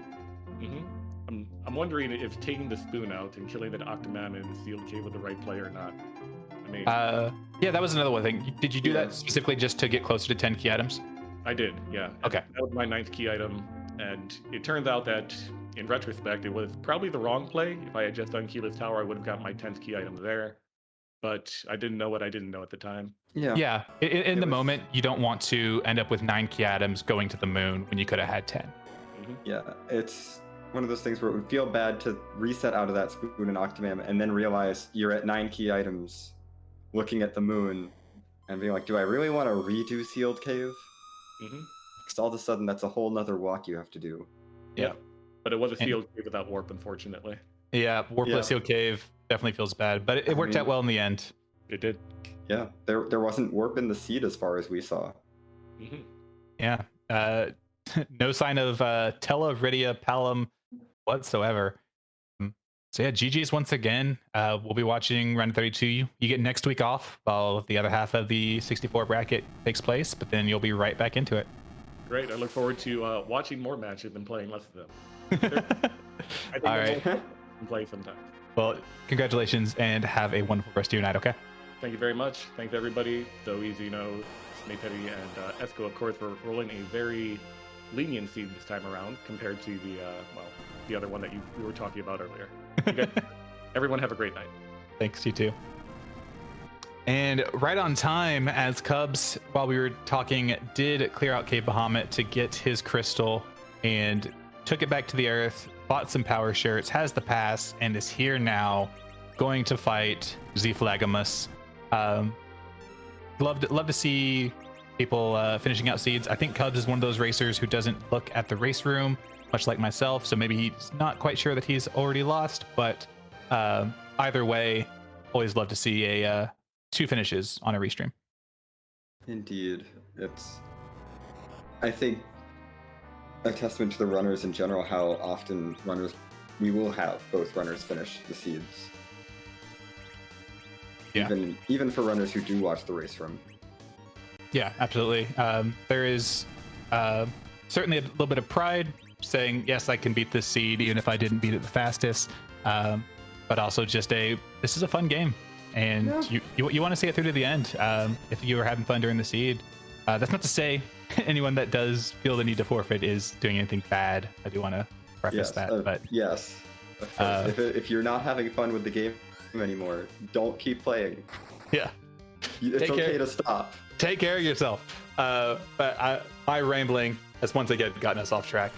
I'm wondering if taking the spoon out and killing that Octoman in the sealed cave with the right play or not. I mean, yeah, that was another one thing. Did you do that specifically just to get closer to 10 key items? I did, yeah. Okay. That was my 9th key item, and it turns out that in retrospect, it was probably the wrong play. If I had just done Keyless Tower, I would have got my 10th key item there. But I didn't know what I didn't know at the time. Yeah. In the moment, you don't want to end up with 9 key items going to the moon when you could have had 10. Yeah, it's one of those things where it would feel bad to reset out of that spoon and Octomam and then realize you're at 9 key items looking at the moon and being like, do I really want to redo Sealed Cave? Because all of a sudden that's a whole nother walk you have to do. Yeah. But it was a sealed cave without warp, unfortunately. Yeah, warpless sealed cave definitely feels bad, but it worked out well in the end. It did. Yeah, there wasn't warp in the seed as far as we saw. Yeah. No sign of Tella, Rydia, Palom whatsoever. So yeah, GG's once again. We'll be watching round 32. You get next week off while the other half of the 64 bracket takes place, but then you'll be right back into it. Great. I look forward to watching more matches and playing less of them. I think all right. Can play sometimes. Well, congratulations and have a wonderful rest of your night, okay? Thank you very much. Thanks everybody. Zoe, Zeno, Snape Heavy, and Esco, of course, for rolling a very lenient seed this time around compared to the other one that we were talking about earlier. Everyone have a great night. Thanks, you too. And right on time, as Cubs, while we were talking, did clear out Cave Bahamut to get his crystal and took it back to the earth, bought some power shirts, has the pass, and is here now going to fight Zflagamus. Love to see people finishing out seeds. I think Cubs is one of those racers who doesn't look at the race room, much like myself, so maybe he's not quite sure that he's already lost, but either way, always love to see a 2 finishes on a restream. Indeed. It's, I think, a testament to the runners in general, how often we will have both runners finish the seeds. Yeah. Even for runners who do watch the race room. Yeah, absolutely. There is certainly a little bit of pride saying, yes, I can beat this seed even if I didn't beat it the fastest. But also just this is a fun game. And you want to see it through to the end. If you were having fun during the seed, that's not to say anyone that does feel the need to forfeit is doing anything bad. I do want to preface that. But yes, if you're not having fun with the game anymore, don't keep playing. Yeah, it's okay to stop. Take care of yourself. But my rambling has once again gotten us off track.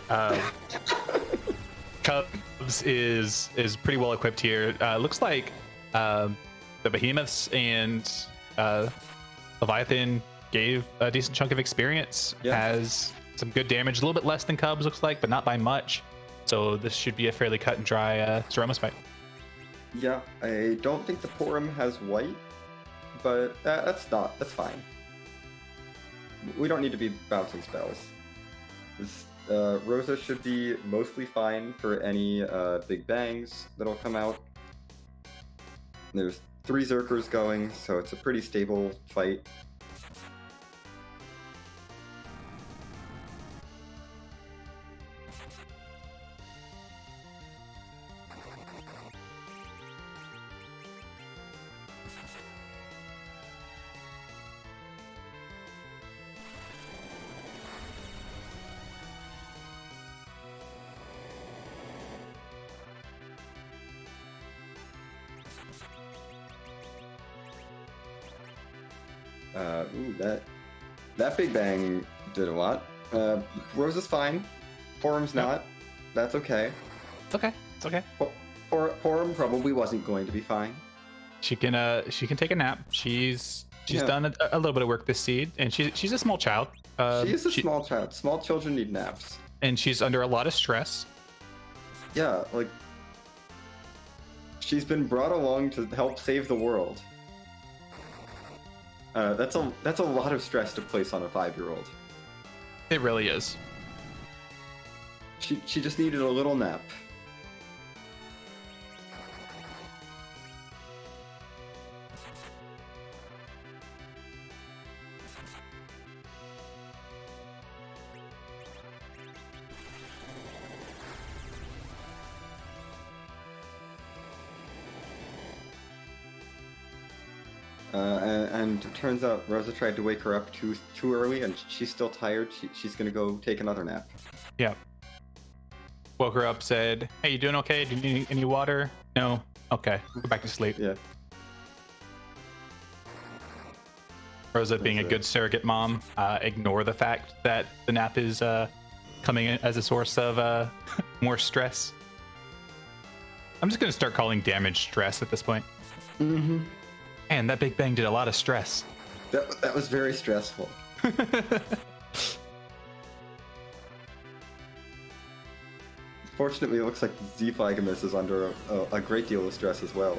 Cubs is pretty well equipped here. Looks like the Behemoths and Leviathan gave a decent chunk of experience. Has some good damage, a little bit less than Cubs looks like, but not by much. So this should be a fairly cut and dry Zemus fight. Yeah, I don't think the Porum has white, but that's fine. We don't need to be bouncing spells. Rosa should be mostly fine for any big bangs that'll come out. There's 3 Zerkers going, so it's a pretty stable fight. That big bang did a lot. Rosa's fine. Porum's not. That's okay. It's okay. It's okay. Porum probably wasn't going to be fine. She can take a nap. She's done a little bit of work this seed, and she's a small child. She is a small child. Small children need naps. And she's under a lot of stress. Yeah, like she's been brought along to help save the world. That's a lot of stress to place on a 5-year-old. It really is. She just needed a little nap. And it turns out Rosa tried to wake her up too early, and she's still tired. She's gonna go take another nap. Yeah. Woke her up, said, "Hey, you doing okay? Do you need any water?" No. Okay. Go back to sleep. Yeah. Rosa, being a That's good surrogate mom, ignore the fact that the nap is coming in as a source of more stress. I'm just gonna start calling damage stress at this point. Mm-hmm. Man, that Big Bang did a lot of stress. That was very stressful. Fortunately, it looks like Zemus is under a great deal of stress as well,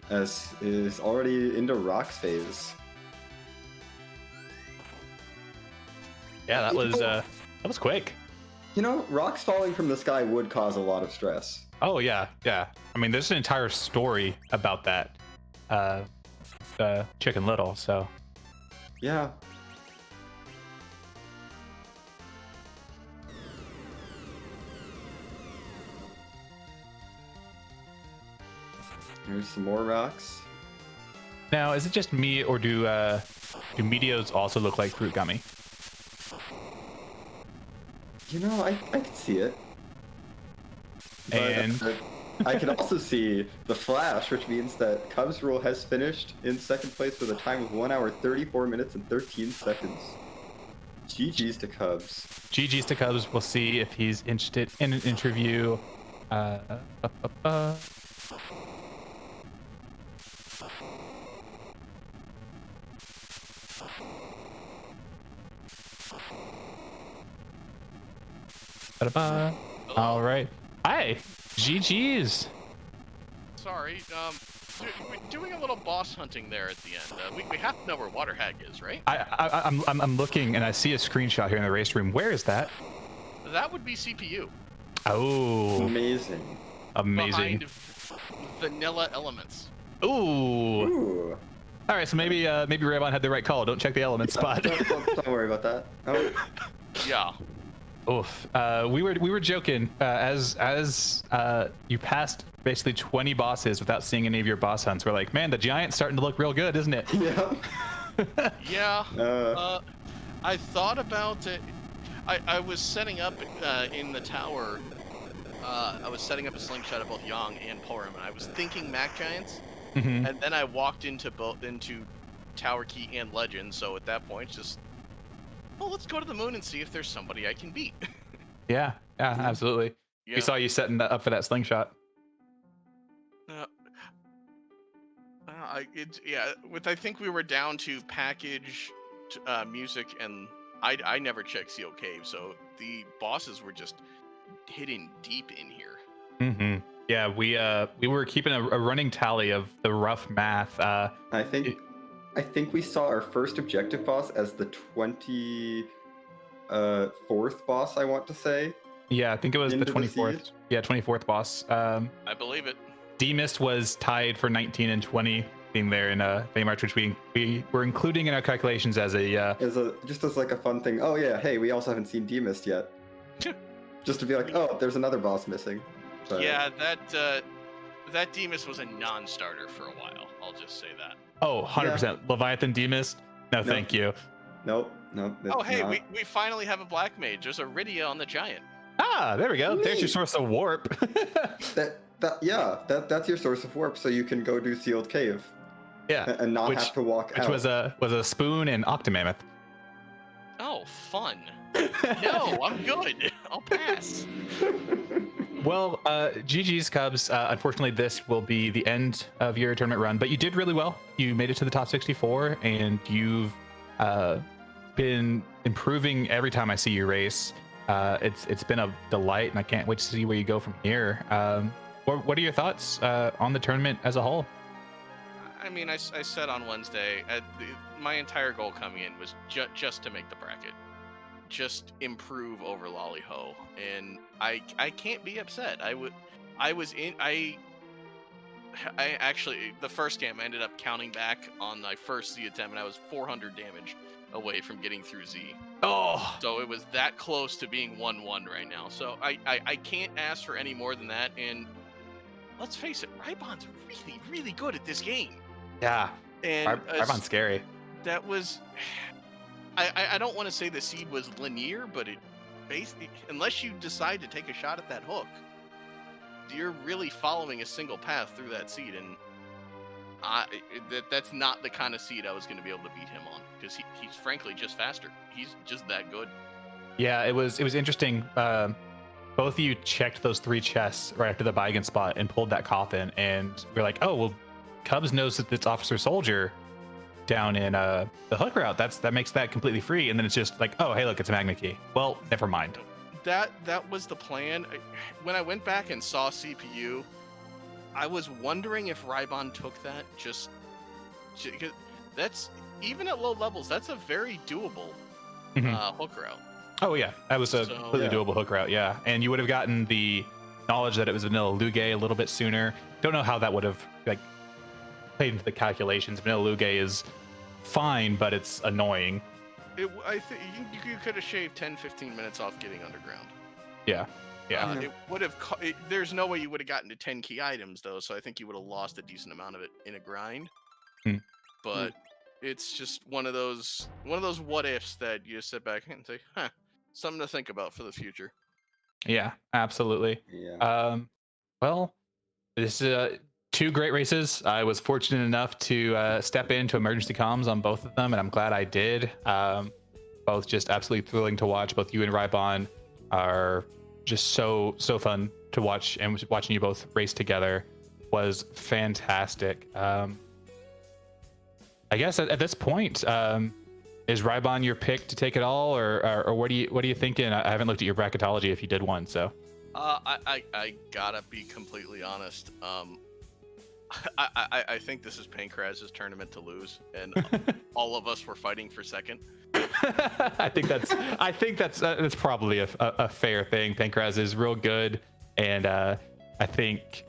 as is already into Rock's phase. Yeah, that was quick. You know, rocks falling from the sky would cause a lot of stress. Oh yeah, yeah. I mean, there's an entire story about that, Chicken Little. So Yeah. There's some more rocks. now, is it just me, or do Meteos also look like fruit gummy? You know, I can see it. But, And I can also see the flash, which means that Cubsrule has finished in second place with a time of 1 hour 34 minutes and 13 seconds. GG's to Cubs. GG's to Cubs. We'll see if he's interested in an interview. Ba-da-ba. All right. Hi. GG's. Sorry, we're doing a little boss hunting there at the end. We have to know where Water Hag is, right? I'm looking and I see a screenshot here in the race room. Where is that? That would be CPU. Oh, Amazing. amazing. Behind vanilla elements. Ooh. Ooh. All right, so maybe rhybon had the right call. Don't check the element spot. Don't worry about that. Oh. Yeah. Oof. We were joking as you passed basically 20 bosses without seeing any of your boss hunts. We're like, man, the giant's starting to look real good, isn't it? Yeah. Yeah. I thought about it. I was setting up in the tower. I was setting up a slingshot of both Yang and Porum, and I was thinking Mac Giants, Mhm. and then I walked into Tower Key and Legend. So at that point, just well, let's go to the moon and see if there's somebody I can beat. Yeah, absolutely. Yeah. We saw you setting that up for that slingshot. I think we were down to package, music, and I never checked Seal Cave, so the bosses were just hidden deep in here. Mm-hmm. Yeah, we were keeping a running tally of the rough math. I think we saw our first objective boss as the 24th boss, I want to say. Yeah, I think it was the Into the 24th. siege? Yeah, 24th boss. I believe it. D-Mist was tied for 19 and 20 being there in March, which we were including in our calculations as a Just as like a fun thing. Oh yeah, hey, we also haven't seen D-Mist yet. Just to be like, oh, there's another boss missing. But, Yeah, that Demus was a non-starter for a while. I'll just say that. Oh, 100%. Leviathan D-Mist? No, thank you. Nope. Oh, hey, we finally have a black mage. There's a Rydia on the giant. Ah, there we go. There's your Neat. source of warp. That's your source of warp, so you can go do Sealed Cave Yeah. and not Which- have to walk Which out. was a spoon and Octomammoth. Oh, fun. No, I'm good. I'll pass. Well, GG's Cubs. Unfortunately, this will be the end of your tournament run, but you did really well. You made it to the top 64, and you've been improving every time I see you race. It's been a delight, and I can't wait to see where you go from here. What are your thoughts on the tournament as a whole? I mean, I said on Wednesday, my entire goal coming in was just to make the bracket, just improve over Lollyho, and I can't be upset. I actually, the first game, I ended up counting back on my first Z attempt, and I was 400 damage away from getting through Z. Oh, So it was that close to being 1-1 right now. So I can't ask for any more than that. And let's face it, rhybon's really, really good at this game. yeah. And Rhybon's scary. that was... I don't want to say the seed was linear, but it basically, unless you decide to take a shot at that hook, you're really following a single path through that seed, and that's not the kind of seed I was going to be able to beat him on, because he's frankly just faster. He's just that good. Yeah, it was interesting. Both of you checked those 3 chests right after the Bygone spot and pulled that coffin, and we're like, oh well, Cubs knows that it's Officer Soldier down in the hook route. That makes that completely free, and then it's just like, oh hey look, it's a magnet key. Well, never mind. That was the plan. When I went back and saw CPU, I was wondering if rhybon took that, just because that's, even at low levels, that's a very doable hook route. Oh yeah, that was a completely doable hook route. Yeah, and you would have gotten the knowledge that it was vanilla Lugae a little bit sooner. Don't know how that would have like played into the calculations. Vanilla Lugae is fine, but it's annoying. I think you could have shaved 10-15 minutes off getting underground. Yeah. It would have. There's no way you would have gotten to 10 key items though, so I think you would have lost a decent amount of it in a grind. But it's just one of those what ifs that you sit back and say, huh, something to think about for the future. Yeah, absolutely. Yeah. Well, this is 2 great races. I was fortunate enough to step into emergency comms on both of them, and I'm glad I did. Both just absolutely thrilling to watch. Both you and rhybon are just so fun to watch, and watching you both race together was fantastic. I guess at this point, is rhybon your pick to take it all, or what are you thinking? I haven't looked at your bracketology if you did one, so. I gotta be completely honest. I think this is Pankraz's tournament to lose, and all of us were fighting for second. I think that's probably a fair thing. Pankraz is real good, and I think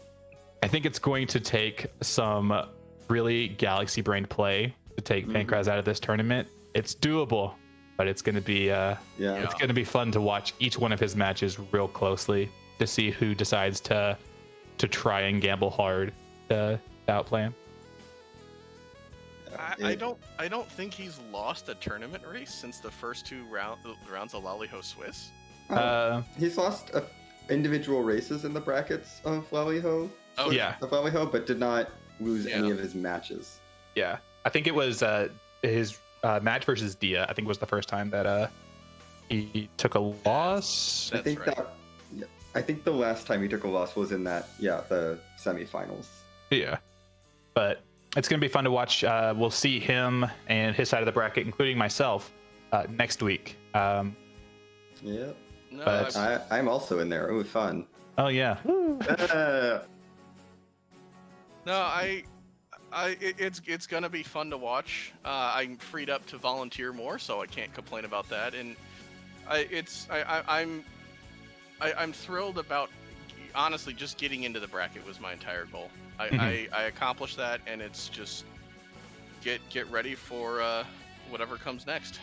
it's going to take some really galaxy brained play to take Pankraz out of this tournament. It's doable, but it's going to be it's going to be fun to watch each one of his matches real closely to see who decides to try and gamble hard to outplay him. I don't think he's lost a tournament race since the first 2 rounds of Lollyho Swiss. He's lost individual races in the brackets of Lollyho. Oh yeah, of Lollyho, but did not lose any of his matches. Yeah, I think it was his match versus Dia. I think was the first time that he took a loss. That's right. I think the last time he took a loss was in that the semifinals. Yeah, but it's going to be fun to watch. We'll see him and his side of the bracket, including myself, next week. Yeah. No, but I'm also in there. It was fun. Oh yeah. It's gonna be fun to watch. I'm freed up to volunteer more, so I can't complain about that. And I'm thrilled about, honestly, just getting into the bracket was my entire goal. I accomplished that, and it's just get ready for whatever comes next.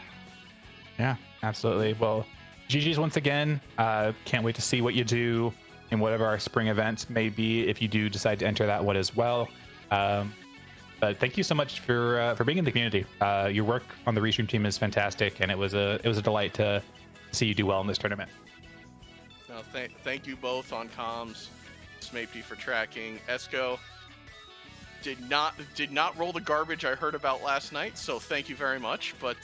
Yeah, absolutely. Well, GG's once again. Can't wait to see what you do in whatever our spring event may be, if you do decide to enter that one as well. But thank you so much for being in the community. Your work on the Restream team is fantastic, and it was a delight to see you do well in this tournament. No, thank you both on comms. Smapey for tracking. Esco did not roll the garbage I heard about last night, so thank you very much. But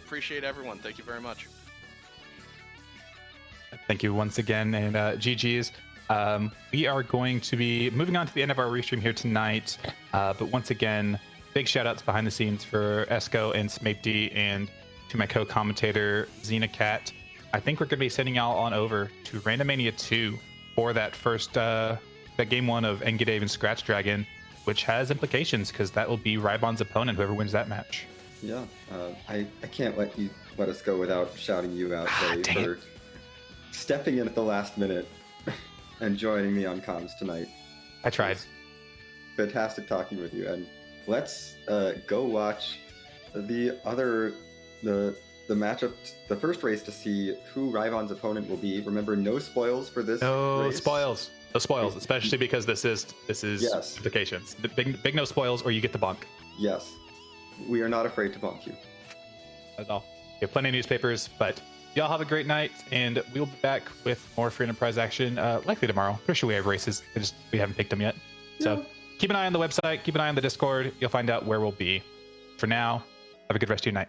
appreciate everyone. Thank you very much. Thank you once again, and GG's. We are going to be moving on to the end of our restream here tonight, but once again, big shout outs behind the scenes for Esco and Smapey, and to my co-commentator Xenacat. I think we're going to be sending y'all on over to Randomania 2 for that first that game one of Engidave and Scratch Dragon, which has implications because that will be Rhybon's opponent, whoever wins that match. Yeah, I can't let us go without shouting you out, Jay, for stepping in at the last minute and joining me on comms tonight. I tried. Fantastic talking with you, and let's go watch the matchup, the first race to see who Rhybon's opponent will be. Remember, no spoils for this. No race. spoils. No spoils, especially because this is Yes. implications. The big no spoils, or you get the bonk. Yes, we are not afraid to bonk you. That's all. We have plenty of newspapers, but y'all have a great night, and we'll be back with more free enterprise action likely tomorrow. Pretty sure we have races. We haven't picked them yet. So keep an eye on the website. Keep an eye on the Discord. You'll find out where we'll be. For now, have a good rest of your night.